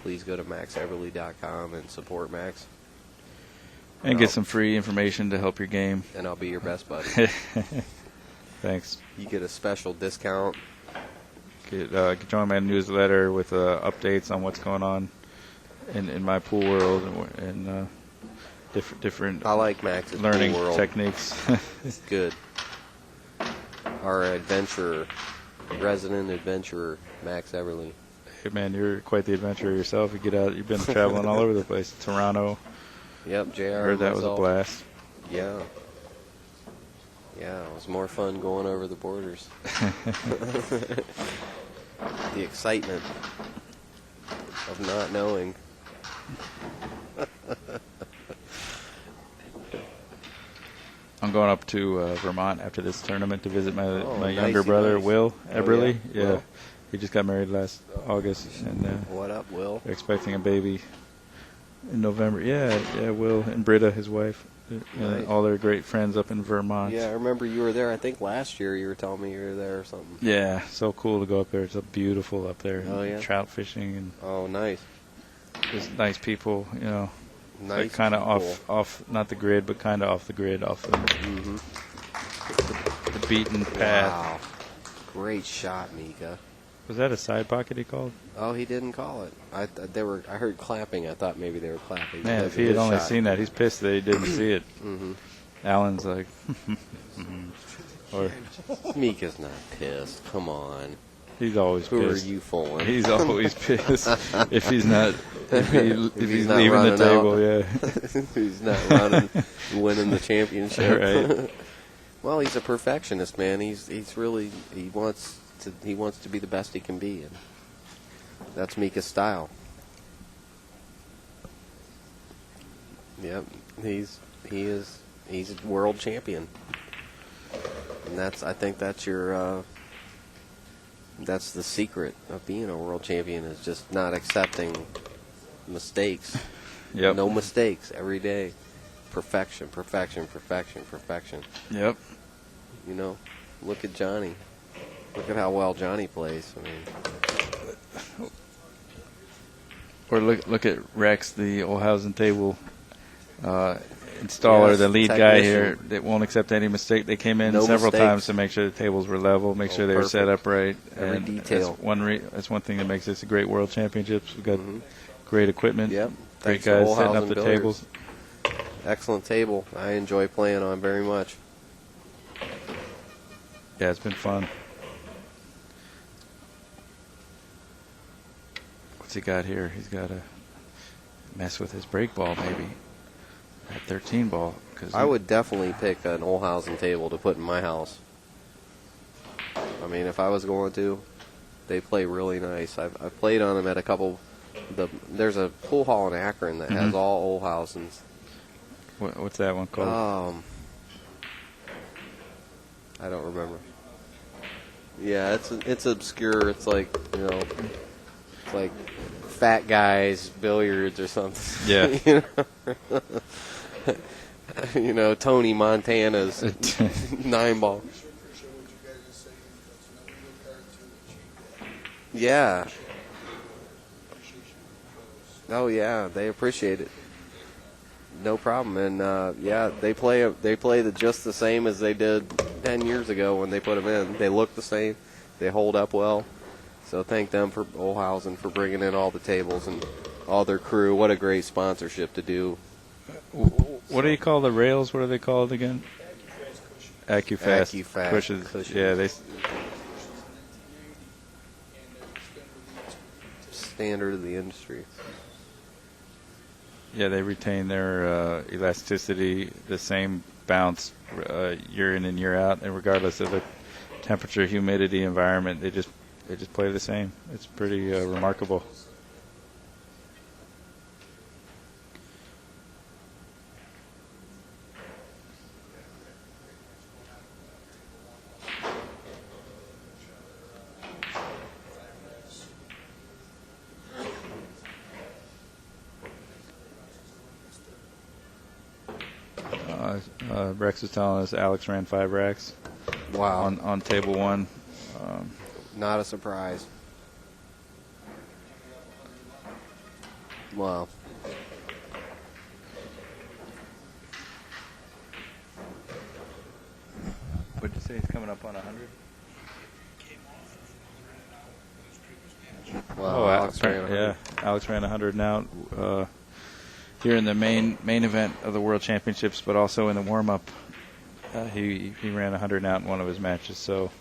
Please go to maxeverly.com and support Max. And get some free information to help your game. And I'll be your best buddy. Thanks. You get a special discount. Join my newsletter with updates on what's going on in my pool world and different I like Max's learning pool world. techniques. Good. Our adventurer, resident adventurer, Max Everly. Hey man, you're quite the adventurer yourself. You get out. You've been traveling all over the place. Toronto. Yep, JR. Heard that was a blast. Yeah. Yeah, it was more fun going over the borders. The excitement of not knowing. I'm going up to Vermont after this tournament to visit my nice, younger brother, nice. Will Eberly. yeah? Yeah. Will. He just got married last August, and What up, Will? they're expecting a baby in November. Yeah, Will and Britta, his wife, Nice. all their great friends up in Vermont. Yeah, I remember you were there. I think last year you were telling me you were there or something. Yeah, so cool to go up there. It's so beautiful up there. Oh, yeah? Trout fishing and Oh, nice. just nice people, Nice. kind of people. off, not the grid, but kind of off the grid, off the, Mm-hmm. the beaten path. Wow. Great shot, Mika. Was that a side pocket he called? Oh, he didn't call it. I heard clapping. I thought maybe they were clapping. Man, That if was he a had good only shot. seen that, he's pissed that he didn't see it. Mm-hmm. Alan's like, or Mika's not pissed. Come on. he's always Who pissed. are you fooling? He's always pissed if he's not if he's not leaving the running table. out. Yeah, He's not running, winning the championship. Right. Well, he's a perfectionist, man. He wants to be the best he can be, and that's Mika's style. Yep, he's a world champion, and I think that's that's the secret of being a world champion, is just not accepting mistakes. Yep. No mistakes every day. Perfection, perfection, perfection, perfection. Yep. Look at Johnny. Look at how well Johnny plays. I mean, Or look at Rex, the Olhausen table installer, Yes, the lead guy technician. here that won't accept any mistake. They came in No several mistakes. times to make sure the tables were level, make sure they were set perfect. up right. Every and detail. That's one thing that makes this a great World Championships. We've got Mhm. great equipment. Yep. Great Thanks to guys setting Olhausen up the Billiards. tables. Excellent table. I enjoy playing on very much. Yeah, it's been fun. What's he got here? He's got to mess with his break ball, maybe. That 13 ball. I would definitely pick an Olhausen table to put in my house. I mean, if I was going to, they play really nice. I've played on them at a couple. There's a pool hall in Akron that has Mhm. all Olhausens. What's that one called? I don't remember. Yeah, it's obscure. It's like it's like Fat Guys Billiards or something. Yeah. Tony Montana's 9-ball. Yeah. Oh yeah, they appreciate it. No problem, and they play just the same as they did 10 years ago when they put them in. They look the same. They hold up well. So thank them for Olhausen for bringing in all the tables and all their crew. What a great sponsorship to do. What do you call the rails? What are they called again? AccuFast. AccuFast Cushions. cushions. Yeah, Standard of the industry. they retain their elasticity, the same bounce year in and year out, and regardless of the temperature, humidity, environment, they just play the same. It's pretty remarkable. Rex was telling us Alex ran 5 racks Wow. on table 1. Not a surprise. Wow. What'd you say? He's coming up on 100? Wow. Alex ran 100. Yeah. Alex ran 100 now. Here in the main event of the World Championships, but also in the warm-up, he ran 100 out in one of his matches. So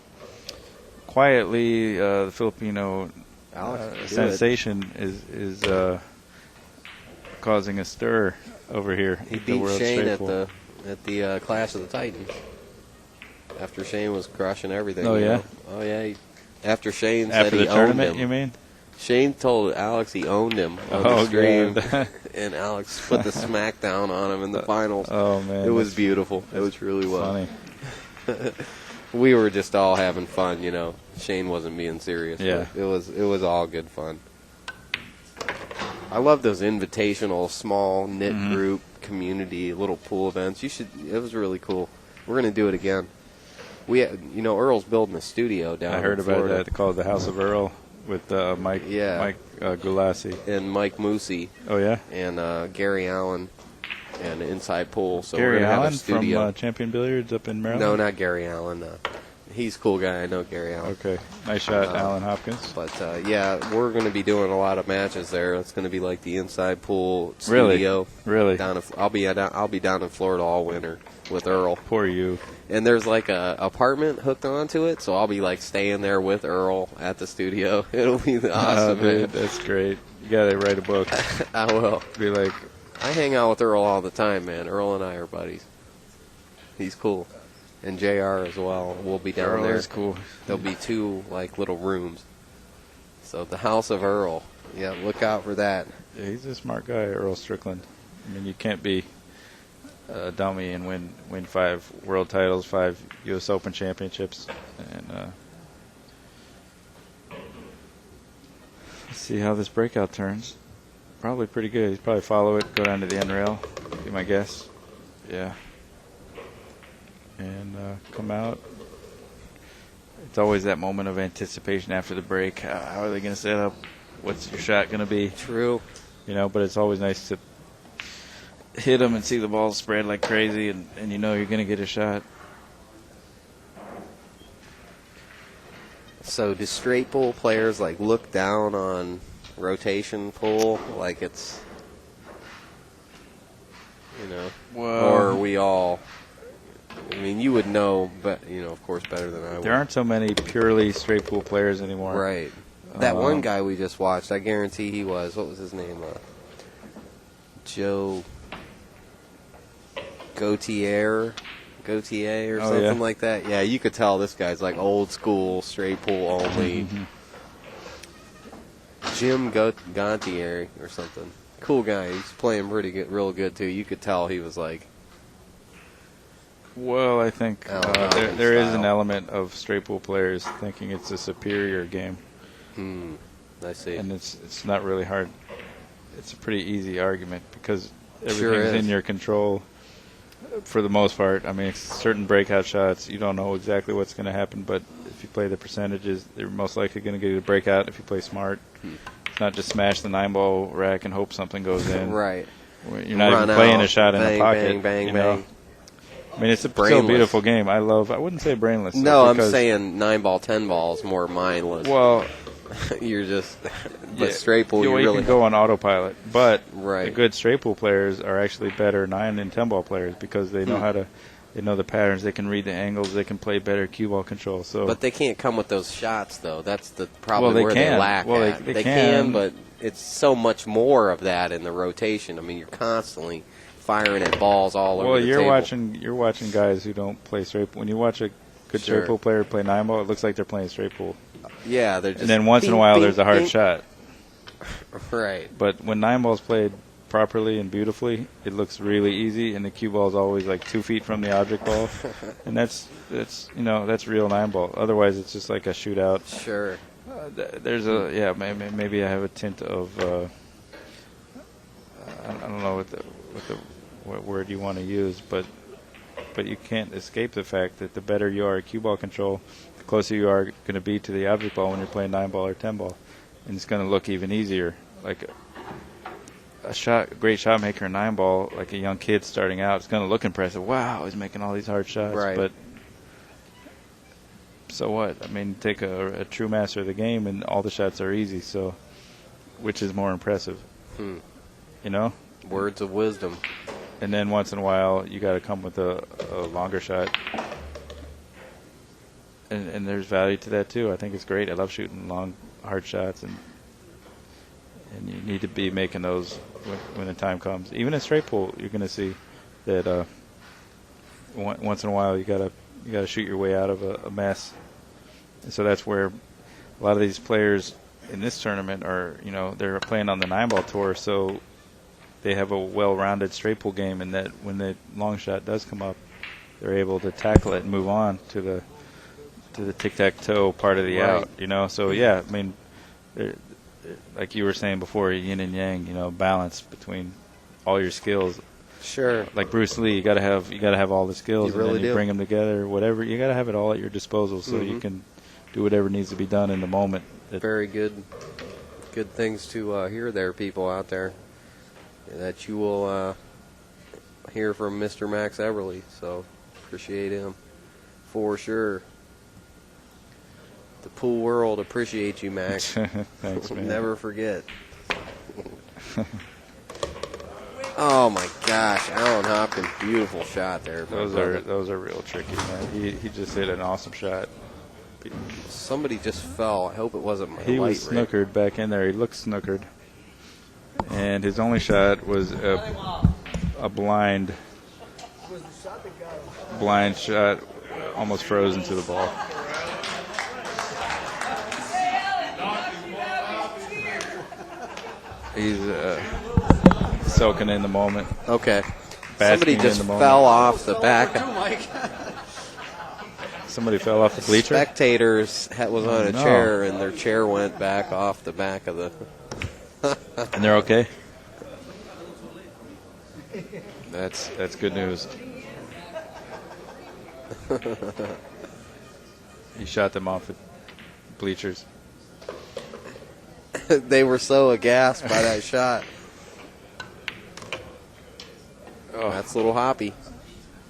quietly, the Filipino sensation is causing a stir over here. He at the beat World Shane Straight at Pool. the Clash of the Titans. After Shane was crushing everything. Oh, you yeah? know? Oh, yeah. After Shane After said the he owned tournament, him. you mean? Shane told Alex he owned him on Oh, the stream, God. and Alex put the smackdown on him in the finals. Oh, man. It was beautiful. It was really well. Funny. We were just all having fun, you know. Shane wasn't being serious. Yeah. But it was all good fun. I love those invitational, small, knit group, community, little pool events. It was really cool. We're going to do it again. Earl's building a studio down I heard in about Florida. that called the House of Earl with Mike Gulassi. And Mike Moosey Oh, yeah? and Gary Allen and Inside Pool. So Gary we're going to have Allen a studio. from Champion Billiards up in Maryland? No, not Gary Allen. He's a cool guy. I know Gary Allen. Okay. Nice shot, Alan Hopkins. But, we're going to be doing a lot of matches there. It's going to be like the Inside Pool studio. Really? I'll be down in Florida all winter with Earl. Poor you. And there's like a apartment hooked onto it, so I'll be like staying there with Earl at the studio. It'll be awesome, man. Dude, that's great. You got to write a book. I will. Be like, I hang out with Earl all the time, man. Earl and I are buddies. He's cool. And JR as well. We'll be down Earl there. is cool. There'll be 2 like little rooms. So the House of Earl. Yeah, look out for that. Yeah, he's a smart guy, Earl Strickland. I mean, you can't be a dummy and win 5 world titles, 5 U.S. Open championships. And let's see how this breakout turns. Probably pretty good. He'd probably follow it, go down to the end rail, be my guess. Yeah. And come out. It's always that moment of anticipation after the break. How are they going to set up? What's your shot going to be? True. You know, but it's always nice to hit them and see the ball spread like crazy, and you know you're going to get a shot. So do straight pool players like look down on rotation pool like it's, Well, or are we all? I mean, you would know, but of course, better than I would. there aren't so many purely straight pool players anymore. Right. That one guy we just watched, I guarantee he was. What was his name? Joe Gautier or something like that. Yeah, you could tell this guy's like old school, straight pool only. Jim Gautier or something. Cool guy. He's playing pretty good, real good too. You could tell he was like. Well, I think there is an element of straight pool players thinking it's a superior game. I see. And it's not really hard. It's a pretty easy argument because Sure everything's is. in your control for the most part. I mean, it's certain breakout shots, you don't know exactly what's going to happen, but if you play the percentages, they're most likely going to get you a breakout if you play smart. It's not just smash the 9-ball rack and hope something goes in. Right. You're not Run even playing out, a shot in bang, the pocket. bang, bang, you know? bang. I mean, it's still a Brainless. beautiful game. I wouldn't say brainless. No, I'm because- saying 9-ball, 10-ball is more mindless. Well, You're just, yeah, straight pool, you you really can go on autopilot, but Right. the good straight pool players are actually better 9 and 10 ball players because they know they know the patterns, they can read the angles, they can play better cue ball control. So, But they can't come with those shots, though. That's Well, probably they where they can. lack Well, at. they They can. can, but it's so much more of that in the rotation. I mean, you're constantly firing at balls all over the you're table. you're watching guys who don't play straight pool. When you watch a good Sure. straight pool player play 9 ball, it looks like they're playing straight pool. Yeah, they're just. And then once in a bing, while, bing, there's a hard bing. shot. Right. But when 9 ball's played properly and beautifully, it looks really easy, and the cue ball is always like 2 feet from the object ball, and that's real 9 ball. Otherwise, it's just like a shootout. Sure. There's maybe I have a tint of I don't know what word you want to use, but you can't escape the fact that the better you are at cue ball control, the closer you are going to be to the object ball when you're playing 9-ball or 10-ball. And it's going to look even easier. Like a great shot maker in 9-ball, like a young kid starting out, it's going to look impressive. Wow, he's making all these hard shots. Right. But so what? I mean, take a true master of the game, and all the shots are easy. So, which is more impressive? You know? Words of wisdom. And then once in a while, you got to come with a longer shot. And there's value to that too. I think it's great. I love shooting long, hard shots, and you need to be making those when the time comes. Even in straight pool, you're going to see that once in a while you got to shoot your way out of a mess. And so that's where a lot of these players in this tournament are. You know, they're playing on the 9-ball tour, so they have a well-rounded straight pool game, and that when the long shot does come up, they're able to tackle it and move on to the tic-tac-toe part of the Right. out, you know. So yeah, I mean, like you were saying before, yin and yang, you know, balance between all your skills. Sure. Like Bruce Lee, you got to have all the skills, You and really then you do. bring them together. Whatever, you got to have it all at your disposal, so you can do whatever needs to be done in the moment. Very good things to hear there, people out there. That you will hear from Mr. Max Everly. So appreciate him for sure. The pool world appreciates you, Max. Thanks, man. Never forget. Oh my gosh, Alan Hopkins, beautiful shot there. Those are real tricky, man. He just hit an awesome shot. Somebody just fell. I hope it wasn't my He light was rig. snookered back in there. He looked snookered. And his only shot was a blind shot, almost frozen to the ball. He's soaking in the moment. Okay. Basking Somebody just in the moment. fell off the back. Somebody fell off the bleacher. Spectators was on a No. chair, and their chair went back off the back of the. And they're okay? That's good news. He shot them off the bleachers. They were so aghast by that shot. Oh, That's a little hoppy.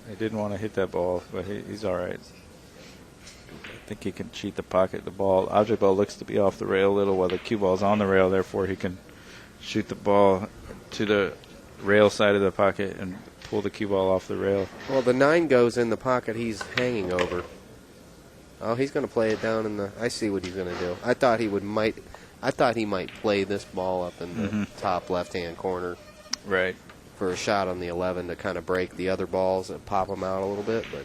he didn't want to hit that ball, but he's all right. I think he can cheat the pocket. The object ball looks to be off the rail a little while the cue ball's on the rail. Therefore, he can shoot the ball to the rail side of the pocket and pull the cue ball off the rail. Well, the 9 goes in the pocket he's hanging over. Oh, he's going to play it down in the. I see what he's going to do. I thought he might play this ball up in the top left-hand corner Right. for a shot on the 11 to kind of break the other balls and pop them out a little bit. But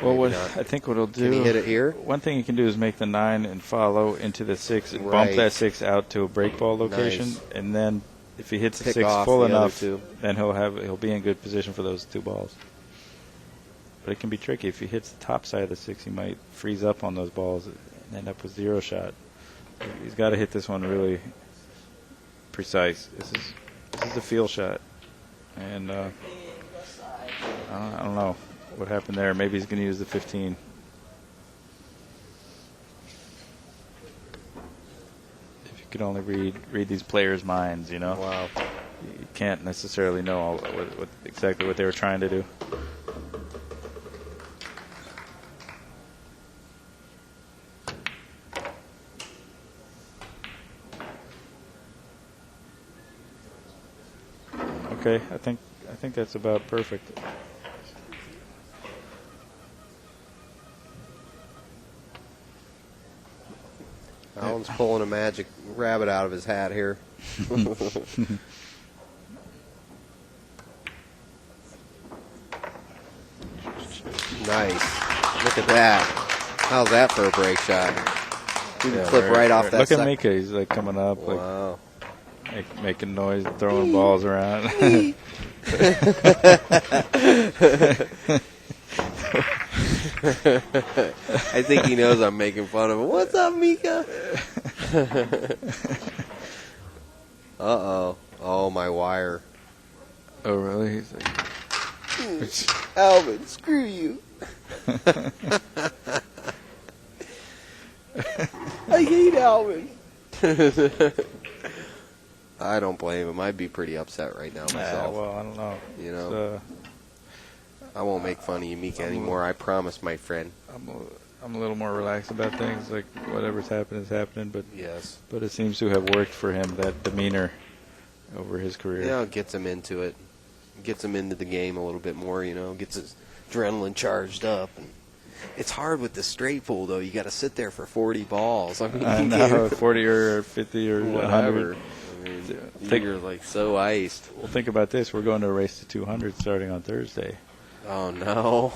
Well, maybe not. I think what he'll do. Can he hit it here? One thing he can do is make the 9 and follow into the 6 and Right. bump that 6 out to a break ball location, Nice. and then if he hits the Pick 6 off full the other enough, two. then he'll be in good position for those 2 balls. But it can be tricky. If he hits the top side of the 6, he might freeze up on those balls and end up with 0 shot. He's got to hit this one really precise. This is the feel shot, and I don't know what happened there. Maybe he's going to use the 15. If you could only read these players' minds, you know. Wow. You can't necessarily know exactly what they were trying to do. Okay, I think that's about perfect. Alan's pulling a magic rabbit out of his hat here. Nice. Look at that. How's that for a break shot? You can clip right off that Look at sec- Mika. He's like coming up, Wow. like making noise, throwing balls around. I think he knows I'm making fun of him. What's up, Mika? Uh-oh. Oh, my wire. Oh, really? He's like, Alvin, screw you. Calvin. I don't blame him. I'd be pretty upset right now myself. Well, I don't know. You know, I won't make fun of you, Mika, anymore. I promise, my friend. I'm a little more relaxed about things. Like whatever's happening is happening. But Yes. but it seems to have worked for him, that demeanor over his career. You know, it gets him into it. Gets him into the game a little bit more, you know. Gets his adrenaline charged up. And it's hard with the straight pool, though. You got to sit there for 40 balls. I mean, I know, 40 or 50 or whatever. 100. I mean, you're like so iced. Well, think about this. We're going to a race to 200 starting on Thursday. Oh no.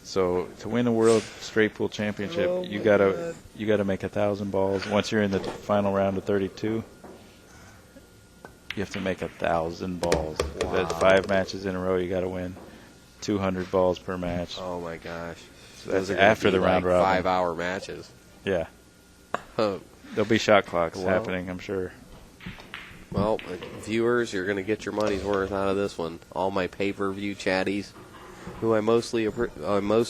So to win a world straight pool championship, you gotta make 1,000 balls. Once you're in the final round of 32, you have to make 1,000 balls. Wow. That's 5 matches in a row. You got to win 200 balls per match. Oh my gosh. So that's Those are gonna after be the round like robin. 5-hour matches. Yeah, Oh. there'll be shot clocks Wow. happening, I'm sure. Well, viewers, you're going to get your money's worth out of this one. All my pay-per-view chatties, who I most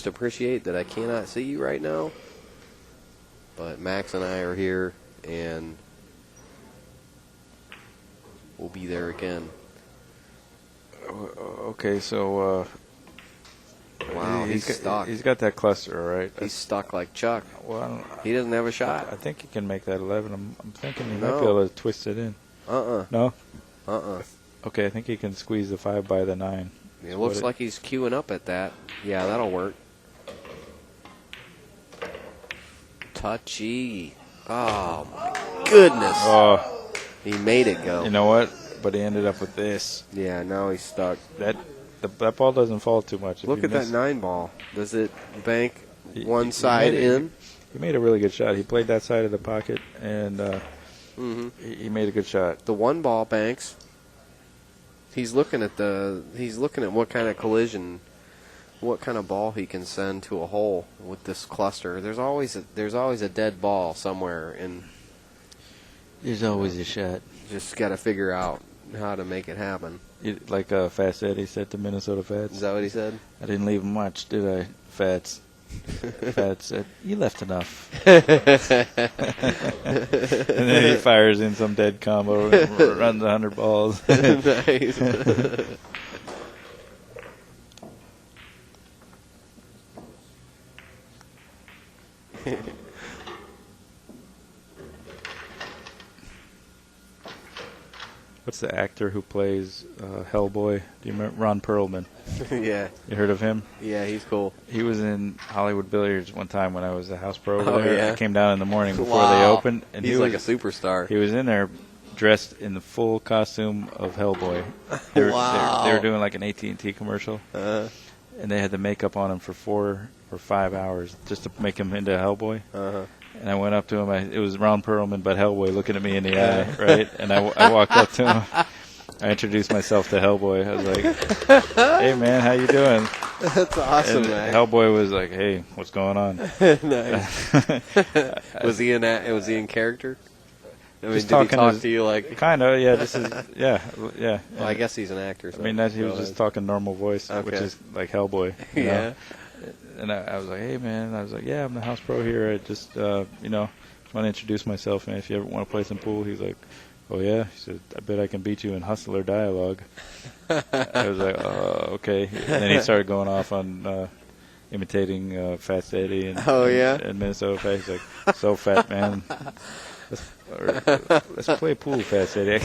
appreciate that I cannot see you right now. But Max and I are here, and we'll be there again. Okay, so Wow, he's stuck. He's got that cluster, all right. He's stuck like Chuck. Well, I don't, He doesn't have a shot. I think he can make that 11. I'm thinking he might No. be able to twist it in. Uh-uh. No? Uh-uh. Okay, I think he can squeeze the 5 by the 9. It looks like he's queuing up at that. Yeah, that'll work. Touchy. Oh, my goodness. Oh, He made it go. you know what? But he ended up with this. Yeah, now he's stuck. That ball doesn't fall too much. If Look you at that miss- 9 ball. Does it bank He- one he side made it. in? He made a really good shot. He played that side of the pocket, and he made a good shot. The 1 ball banks. He's looking at what kind of collision, what kind of ball he can send to a hole with this cluster. There's always a dead ball somewhere, and There's always a shot. just got to figure out how to make it happen. Like Fats Eddie said to Minnesota Fats. Is that what he said? I didn't leave him much, did I, Fats? Fats said, you left enough. And then he fires in some dead combo and runs 100 balls. Nice. What's the actor who plays Hellboy? Do you remember Ron Perlman? Yeah. You heard of him? Yeah, he's cool. He was in Hollywood Billiards one time when I was a house pro over Oh, there. yeah? I came down in the morning before Wow. they opened, and he's he like was a superstar. He was in there dressed in the full costume of Hellboy. They were, Wow. they were doing like an AT&T commercial, Uh-huh. and they had the makeup on him for 4 or 5 hours just to make him into Hellboy. Uh-huh. And I went up to him. It was Ron Perlman, but Hellboy looking at me in the eye, right? And I walked up to him. I introduced myself to Hellboy. I was like, "Hey, man, how you doing?" That's awesome, And man. Hellboy was like, "Hey, what's going on?" Nice. Was he in character? I mean, Just did he talking talk his- to you like? Kind of, yeah. This is, yeah. Well, I guess he's an actor. So I mean, he was just talking normal voice, which Okay. is like Hellboy. you Yeah. know? And I was like, "Hey, man," I was like, "Yeah, I'm the house pro here. I just, just want to introduce myself, man. If you ever want to play some pool." He's like, "Oh yeah." He said, "I bet I can beat you in hustler dialogue." I was like, "Oh, okay." And then he started going off on imitating Fats Eddie and Oh, yeah? and Minnesota Fat. He's like, "So fat, man. Let's play pool, Fats Eddie."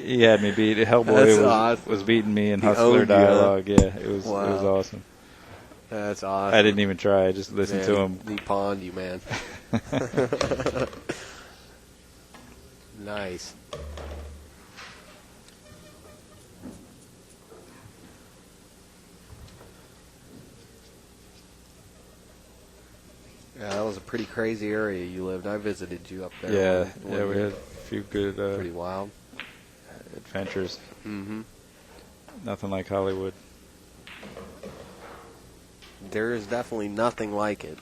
He had me beat. Hellboy That's awesome. was beating me in He hustler owned you, huh? dialogue. Yeah, it was Wow. awesome. That's awesome. I didn't even try. I just listened to him. He pawned you, man. Nice. Yeah, that was a pretty crazy area you lived. I visited you up there. Yeah, one yeah, we year. had a few good Pretty wild. adventures. Mm-hmm. Nothing like Hollywood. There is definitely nothing like it.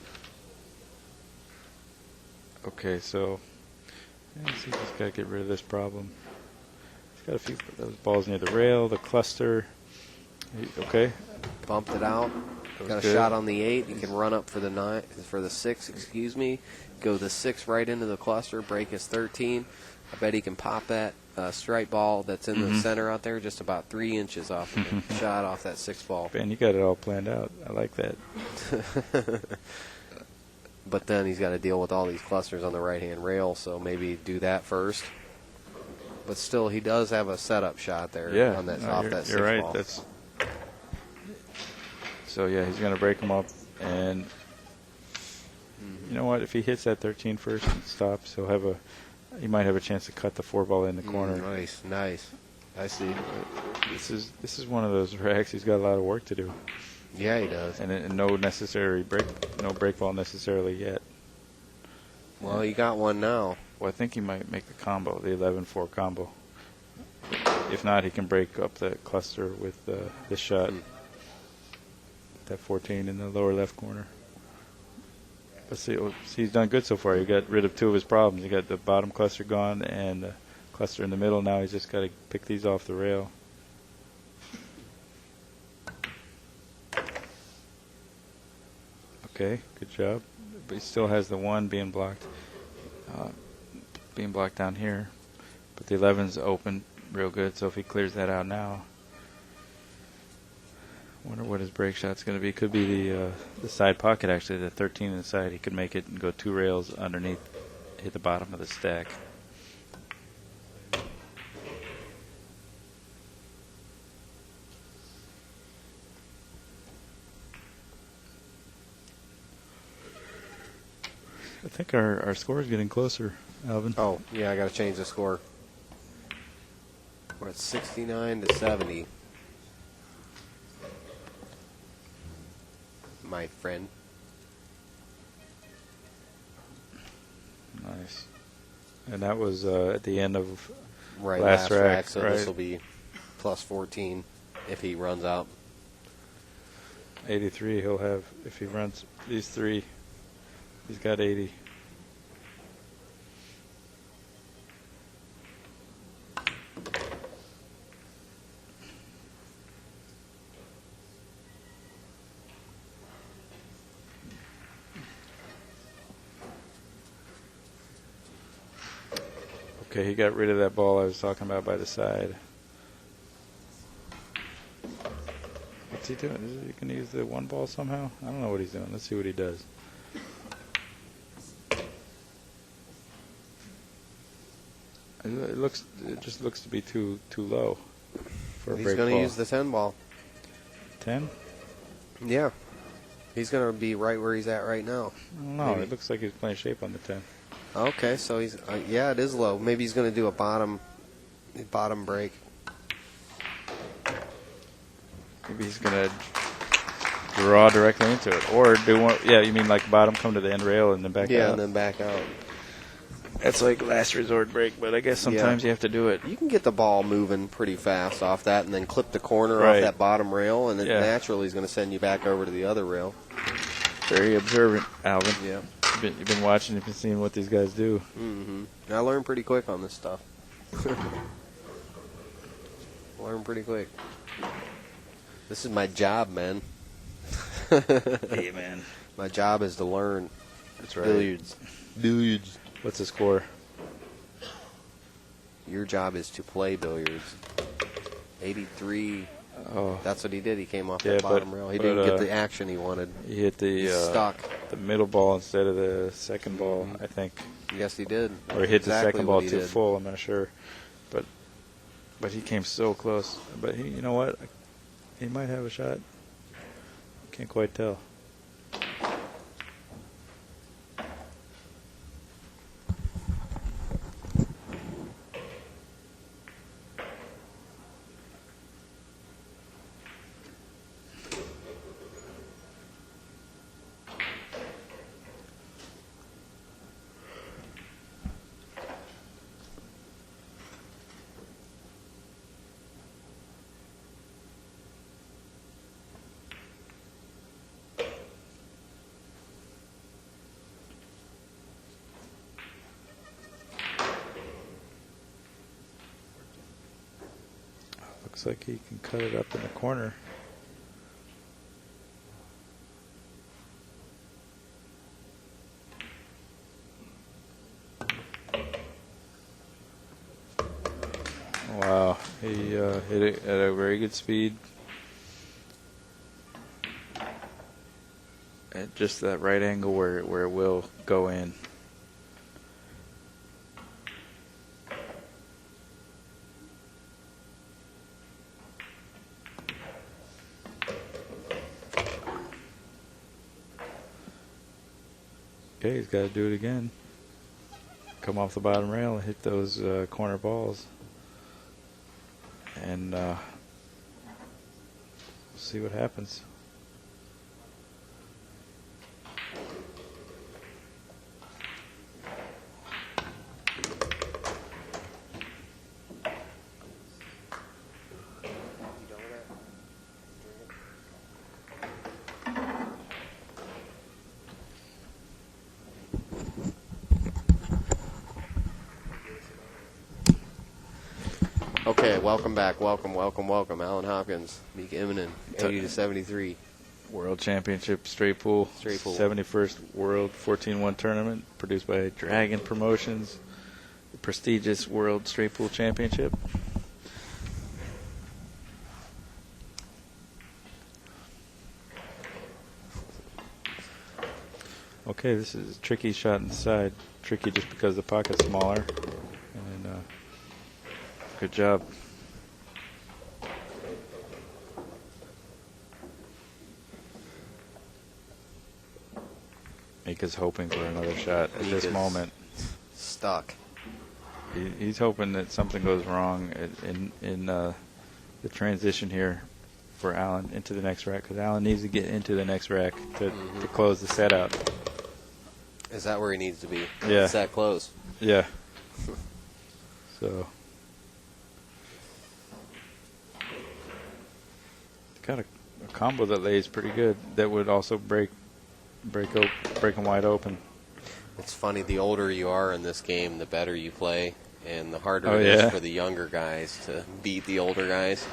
Okay, so let's see, just gotta get rid of this problem. It's got a few those balls near the rail, the cluster. Okay, Bumped it out. was Got a good. shot on the 8. He can run up for the 6, excuse me. Go the 6 right into the cluster, break his 13. I bet he can pop that straight ball that's in the center out there just about 3 inches off of the shot off that 6 ball. Man, you got it all planned out. I like that. But then he's got to deal with all these clusters on the right-hand rail, so maybe do that first. But still, he does have a setup shot there Yeah, on that, no, off you're, that 6 you're right. ball. So, yeah, he's going to break him up. And you know what? If he hits that 13 first and stops, he might have a chance to cut the 4 ball in the corner. Nice. I see. This is one of those racks. He's got a lot of work to do. Yeah, he does. And no break ball necessarily yet. Well, you got one now. Well, I think he might make the combo, the 11-4 combo. If not, he can break up the cluster with this shot. That 14 in the lower left corner. But see, he's done good so far. He got rid of 2 of his problems. He got the bottom cluster gone and the cluster in the middle. Now he's just got to pick these off the rail. Okay, good job. But he still has the 1 being blocked down here. But the 11's open real good, so if he clears that out now, wonder what his break shot's going to be. Could be the side pocket, actually, the 13 inside. He could make it and go 2 rails underneath, hit the bottom of the stack. I think our score is getting closer, Alvin. Oh, yeah, I got to change the score. We're at 69-70. My friend. Nice. And that was at the end of Last rack, so right? this will be plus 14 if he runs out. 83 he'll have if he runs these 3. He's got 80. Okay, he got rid of that ball I was talking about by the side. What's he doing? Is he going to use the 1 ball somehow? I don't know what he's doing. Let's see what he does. It just looks to be too low for a He's break going to ball. use the 10 ball. 10? Yeah. He's going to be right where he's at right now. No, Maybe. it looks like he's playing shape on the 10. Okay, so he's yeah, it is low. Maybe he's going to do a bottom break. Maybe he's going to draw directly into it. Or do one. Yeah, you mean like bottom, come to the end rail, and then back out? Yeah, and then back out. That's like last resort break, but I guess sometimes you have to do it. You can get the ball moving pretty fast off that and then clip the corner Right. off that bottom rail, and it Yeah. naturally is going to send you back over to the other rail. Very observant, Alvin. Yeah. You've been watching, you've been seeing what these guys do. Mm-hmm. I learn pretty quick on this stuff. Learn pretty quick. This is my job, man. Hey, man. My job is to learn That's right. billiards. What's the score? Your job is to play billiards. 83. Oh, That's what he did. He came off Yeah, that bottom but- rail. He but, didn't get the action he wanted. he hit He's the stuck. the middle ball instead of the second ball, I think. Yes, he did. Or he hit Exactly the second what ball he too did. full, I'm not sure. But he came so close. But you know what? He might have a shot. Can't quite tell. Looks like he can cut it up in the corner. He hit it at a very good speed. At just that right angle where it will go in. Okay, he's got to do it again. Come off the bottom rail and hit those corner balls. And we'll see what happens. Okay, welcome back. Welcome. Alan Hopkins, Mika Immonen, 80-73. World Championship Straight Pool. 71st World 14-1 Tournament produced by Dragon Promotions. The prestigious World Straight Pool Championship. Okay, this is a tricky shot inside. Tricky just because the pocket's smaller. And good job. Mika's hoping for another shot at this moment. Stuck. He's hoping that something goes wrong in the transition here for Alan into the next rack, because Alan needs to get into the next rack to close the set out. Is that where he needs to be? Yeah. It's that close. Yeah. So got a combo that lays pretty good. That would also break them wide open. It's funny, the older you are in this game, the better you play, and the harder it is for the younger guys to beat the older guys.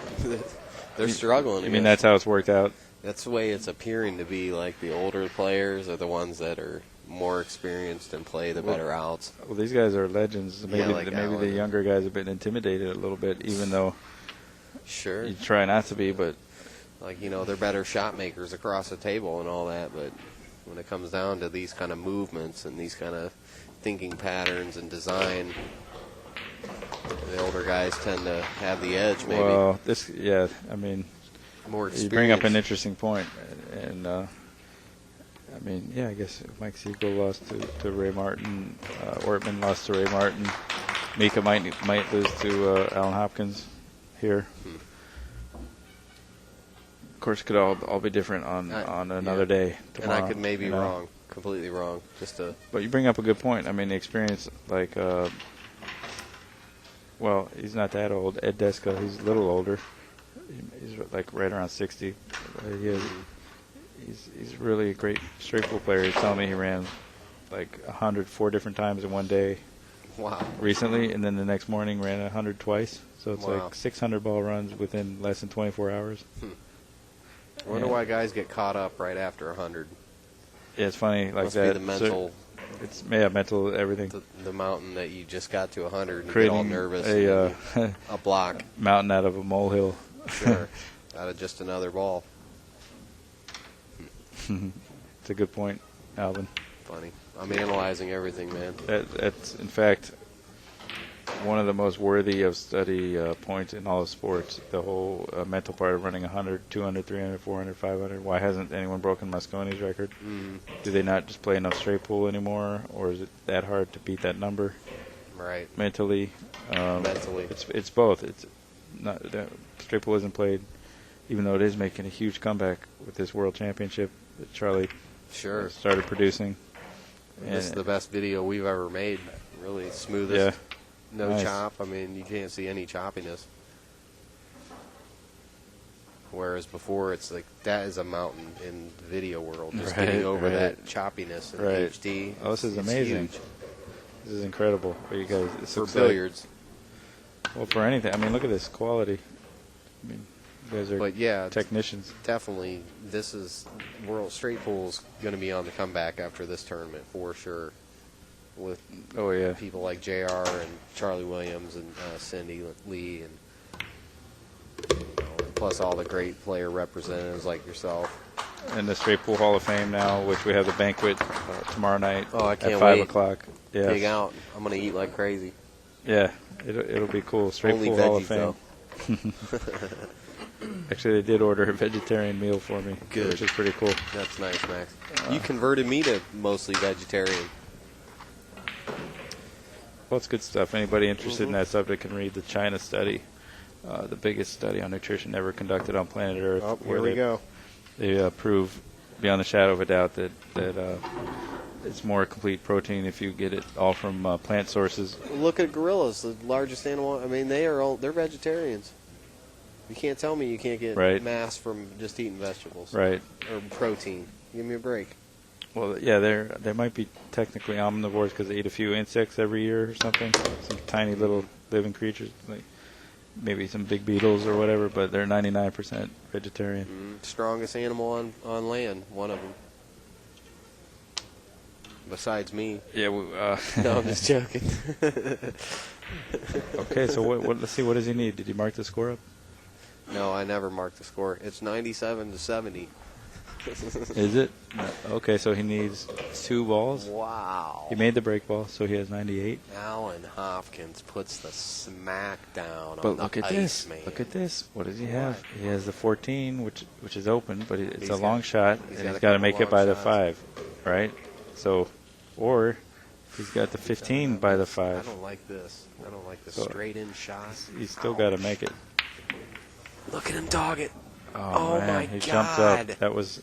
They're struggling. I mean, that's how it's worked out. That's the way it's appearing to be. Like, the older players are the ones that are more experienced and play the better outs. Well, these guys are legends. Maybe like maybe Alan. the younger guys have been intimidated a little bit, even though Sure. you try not to be, but Like, they're better shot makers across the table and all that, but when it comes down to these kind of movements and these kind of thinking patterns and design, the older guys tend to have the edge, maybe. well, I mean, More experience. you bring up an interesting point, and I mean, yeah, I guess Mike Siegel lost to Ray Martin, Ortman lost to Ray Martin, Mika might lose to Alan Hopkins here. Of course, it could all be different on another day. Tomorrow, And I could maybe wrong, completely wrong. But you bring up a good point. I mean, the experience, like, well, he's not that old. Ed Deska, he's a little older. He's like right around 60. He's really a great straight pool player. He's telling me he ran like 100 4 different times in one day. Wow. Recently, and then the next morning ran 100 twice. So it's like 600 ball runs within less than 24 hours. I wonder why guys get caught up right after 100. Yeah, it's funny like Must that. be the mental. It's mental everything. The mountain that you just got to 100 and Creating get all nervous. A block. Mountain out of a molehill. Sure. Out of just another ball. It's a good point, Alvin. Funny. I'm analyzing everything, man. That's in fact one of the most worthy of study points in all of sports. The whole mental part of running 100, 200, 300, 400, 500. Why hasn't anyone broken Mosconi's record? Do they not just play enough straight pool anymore, or is it that hard to beat that number? Right. Mentally. Mentally. It's both. It's not straight pool isn't played, even though it is making a huge comeback with this World Championship that Charlie started producing. This is the best video we've ever made. Really smoothest. Yeah. No Nice. chop. I mean, you can't see any choppiness. Whereas before, it's like that is a mountain in the video world. Just getting over that choppiness in HD. Oh, this is it's amazing. huge. This is incredible. What you guys, this For looks billiards. well, for anything. I mean, look at this quality. I mean, you guys are But yeah, technicians. definitely, this is World Straight Pool's going to be on the comeback after this tournament for sure. With people like JR and Charlie Williams and Cindy Lee and plus all the great player representatives like yourself. And the Straight Pool Hall of Fame now, which we have the banquet tomorrow night Oh, I at can't 5 wait. o'clock. Yes. Pig out. I'm gonna eat like crazy. Yeah, it'll be cool. Straight Only Pool Hall of veggies, Fame. Actually, they did order a vegetarian meal for me, Good. which is pretty cool. That's nice, Max. You converted me to mostly vegetarian. Well, it's good stuff. Anybody interested in that subject can read the China study, the biggest study on nutrition ever conducted on planet Earth. Oh, where here we they- go. They prove beyond a shadow of a doubt that it's more complete protein if you get it all from plant sources. Look at gorillas, the largest animal. I mean, they're vegetarians. You can't tell me you can't get Right. mass from just eating vegetables. Right. Or protein. Give me a break. Well, yeah, they might be technically omnivores because they eat a few insects every year or something. Some tiny little living creatures, like maybe some big beetles or whatever, but they're 99% vegetarian. Strongest animal on land, one of them. Besides me. Yeah. No, I'm just joking. Okay, so what? Let's see. What does he need? Did you mark the score up? No, I never marked the score. It's 97-70. Is it? No. Okay, so he needs 2 balls. Wow. He made the break ball, so he has 98. Alan Hopkins puts the smack down But on look the at this. Iceman. Look at this. What does he have? He has the 14, which is open, but it's He's a long got- shot, he's and got he's a got to couple make it long by the shots. 5, right? So, or he's got the 15 by the I 5. don't like this. I don't like the So- straight-in shot. He's still got to make it. Look at him dog it. Oh, man, my he God. jumped up. That was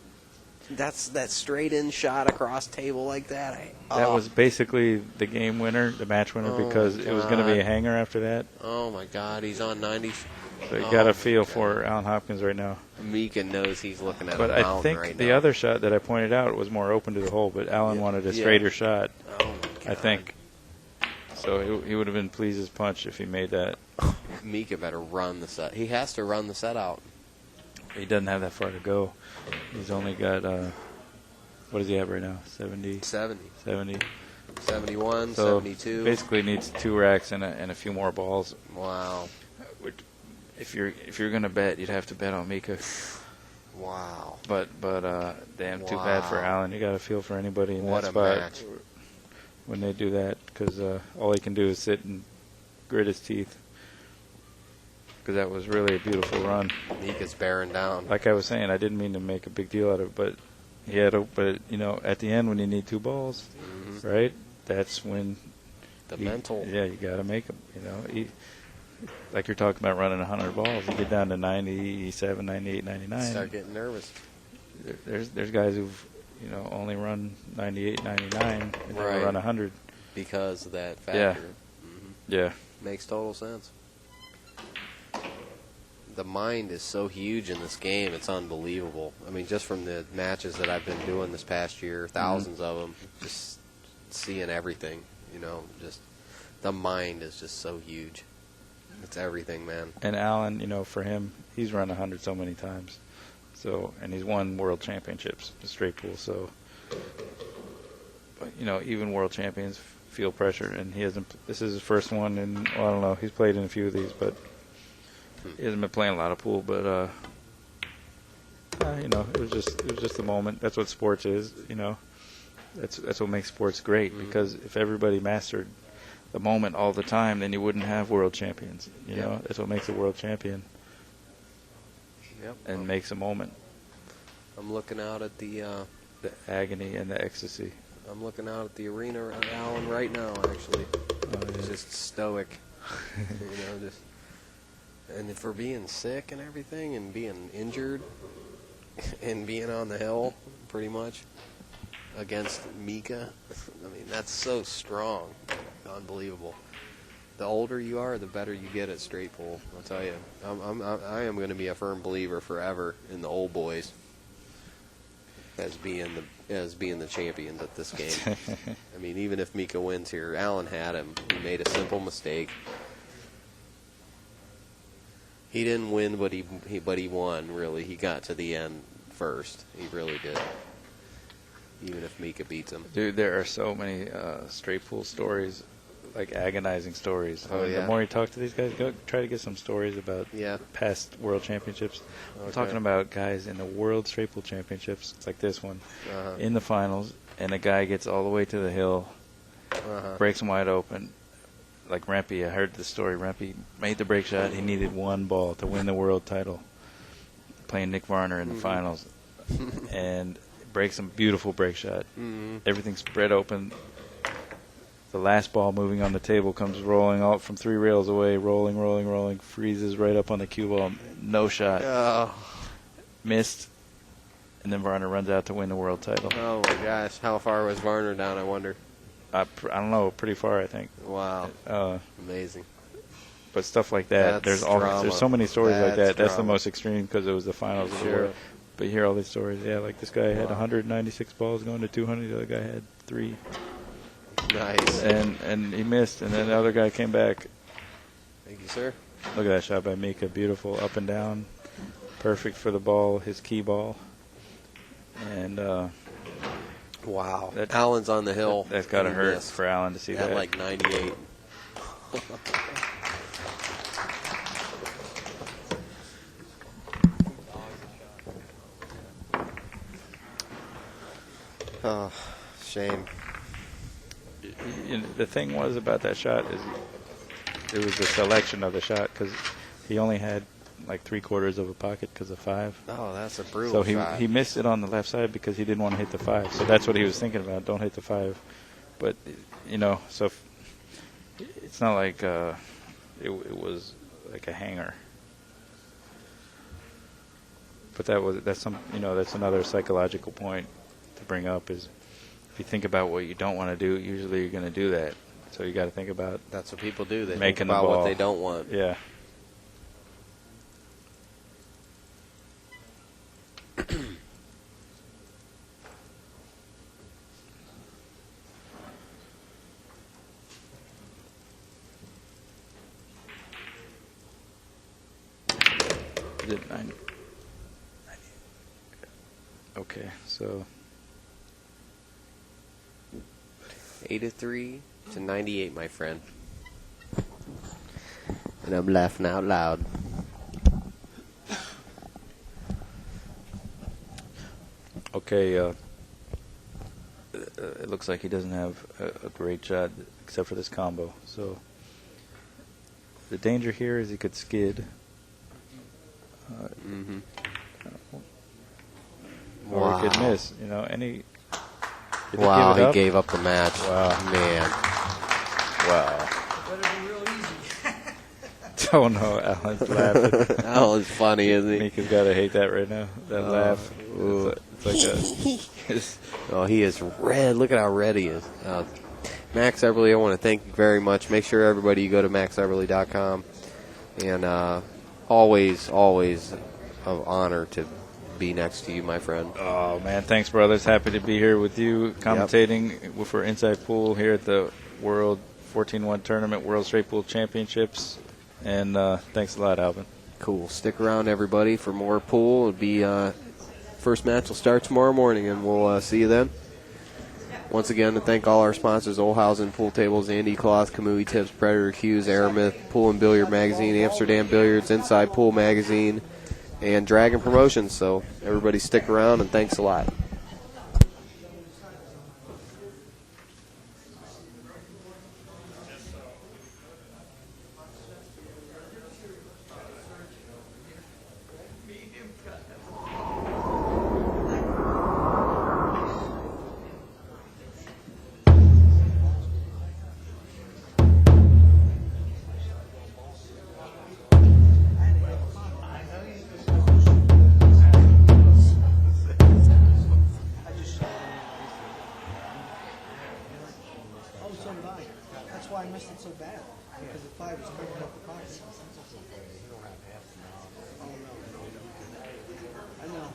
That straight-in shot across table like that. that was basically the game winner, the match winner, Oh, because my it was going to be a God. hanger after that. Oh, my God. He's on 90. So you Oh, got my to feel God. for Alan Hopkins right now. Mika knows he's looking at But a I mountain think right the now. other shot that I pointed out was more open to the hole, but Alan wanted a Yeah. straighter shot, Oh, my God. I think. So he would have been pleased as punch if he made that. Mika better run the set. He has to run the set out. He doesn't have that far to go. He's only got, what does he have right now? 70? 70. 70. 71, So 72. basically needs 2 racks and a few more balls. Wow. If you're going to bet, you'd have to bet on Mika. Wow. But damn, too bad for Wow. Alan. You got to feel for anybody in What that a spot match. when they do that, because all he can do is sit and grit his teeth. Because that was really a beautiful run. Mika's bearing down. Like I was saying, I didn't mean to make a big deal out of it, but he had but at the end when you need 2 balls, right? That's when The mental. Yeah, you got to make them. Like you're talking about running 100 balls, you get down to 97, 98, 99. Start getting nervous. There's guys who've only run 98, 99, and never Right. run 100. Because of that Yeah. factor. Yeah. Makes total sense. The mind is so huge in this game, it's unbelievable. I mean, just from the matches that I've been doing this past year, thousands of them, just seeing everything, just the mind is just so huge. It's everything, man. And Alan, for him, he's run 100 so many times. So, and he's won world championships, the straight pool. So, but even world champions feel pressure, and he hasn't. This is his first one, and I don't know. He's played in a few of these, but he hasn't been playing a lot of pool. But it was just a moment. That's what sports is. That's what makes sports great. Because if everybody mastered the moment all the time, then you wouldn't have world champions. That's what makes a world champion. Yep. And makes a moment. I'm looking out at the agony and the ecstasy. I'm looking out at the arena around Alan right now, actually. He's just stoic. And for being sick and everything, and being injured, and being on the hill, pretty much, against Mika. I mean, that's so strong. Unbelievable. The older you are, the better you get at straight pool. I'll tell you. I am going to be a firm believer forever in the old boys as being the champions at this game. I mean, even if Mika wins here, Alan had him. He made a simple mistake. He didn't win, but he won. Really, he got to the end first. He really did. Even if Mika beats him. Dude, there are so many straight pool stories like agonizing stories. Oh, yeah. The more you talk to these guys, go try to get some stories about Yeah. past world championships. I'm Okay. talking about guys in the world straight pool championships, like this one, Uh-huh. in the finals, and a guy gets all the way to the hill, Uh-huh. breaks him wide open. Like Rempe, I heard the story. Rempe made the break shot. He needed one ball to win the world title, playing Nick Varner in the finals, and breaks a beautiful break shot. Everything's spread open. The last ball moving on the table comes rolling out from 3 rails away, rolling, freezes right up on the cue ball. No shot. Oh. Missed. And then Varner runs out to win the world title. Oh my gosh, how far was Varner down, I wonder? I don't know, pretty far, I think. Wow. Amazing. But stuff like that, That's there's drama. so many stories like That's that. That's the drama. most extreme because it was the finals of the Sure. world. But you hear all these stories. Yeah, like this guy had 196 balls going to 200. The other guy had 3. Nice. And he missed, and then the other guy came back. Thank you, sir. Look at that shot by Mika. Beautiful, up and down. Perfect for the ball, his key ball. And Wow. That- Allen's on the hill. that's got to He hurt missed for Allen to see at that. like 98. Oh, shame. The thing was about that shot is it was the selection of the shot because he only had like 3/4 of a pocket because of 5. Oh, that's a brutal So shot. he missed it on the left side because he didn't want to hit the 5. So that's what he was thinking about. Don't hit the 5. But so it's not like it was like a hanger. But that's another psychological point to bring up is if you think about what you don't want to do, usually you're going to do that. So you got to think about That's what people do. They think making the about what ball. they don't want. Yeah. Is it 90? Okay, so 83 to 98, my friend. And I'm laughing out loud. okay. It looks like he doesn't have a great shot except for this combo. So the danger here is he could skid. Mm-hmm. Or he could Wow. miss. Did he Wow, give it he up? gave up the match. Wow. Man. Wow. Better be real easy. Oh no, Alan's laughing. That was funny, isn't he? Mika's got to hate that right now. That laugh. ooh. It's like a. Oh, he is red. Look at how red he is. Max Everly, I want to thank you very much. Make sure everybody you go to maxeverly.com. And always an honor to be next to you, my friend. Oh man, thanks, brothers. Happy to be here with you, commentating for Inside Pool here at the World 14-1 Tournament, World Straight Pool Championships. And thanks a lot, Alvin. Cool. Stick around, everybody, for more pool. It'll be first match will start tomorrow morning, and we'll see you then. Once again, to thank all our sponsors: Olhausen Pool Tables, Andy Cloth, Kamui Tips, Predator Hughes, Aramith, Pool and Billiard Magazine, Amsterdam Billiards, Inside Pool Magazine, and Dragon Promotions. So everybody stick around, and thanks a lot. Oh, so did I. That's why I missed it so bad. Because the 5 was covering up the pocket. Oh, no. I know.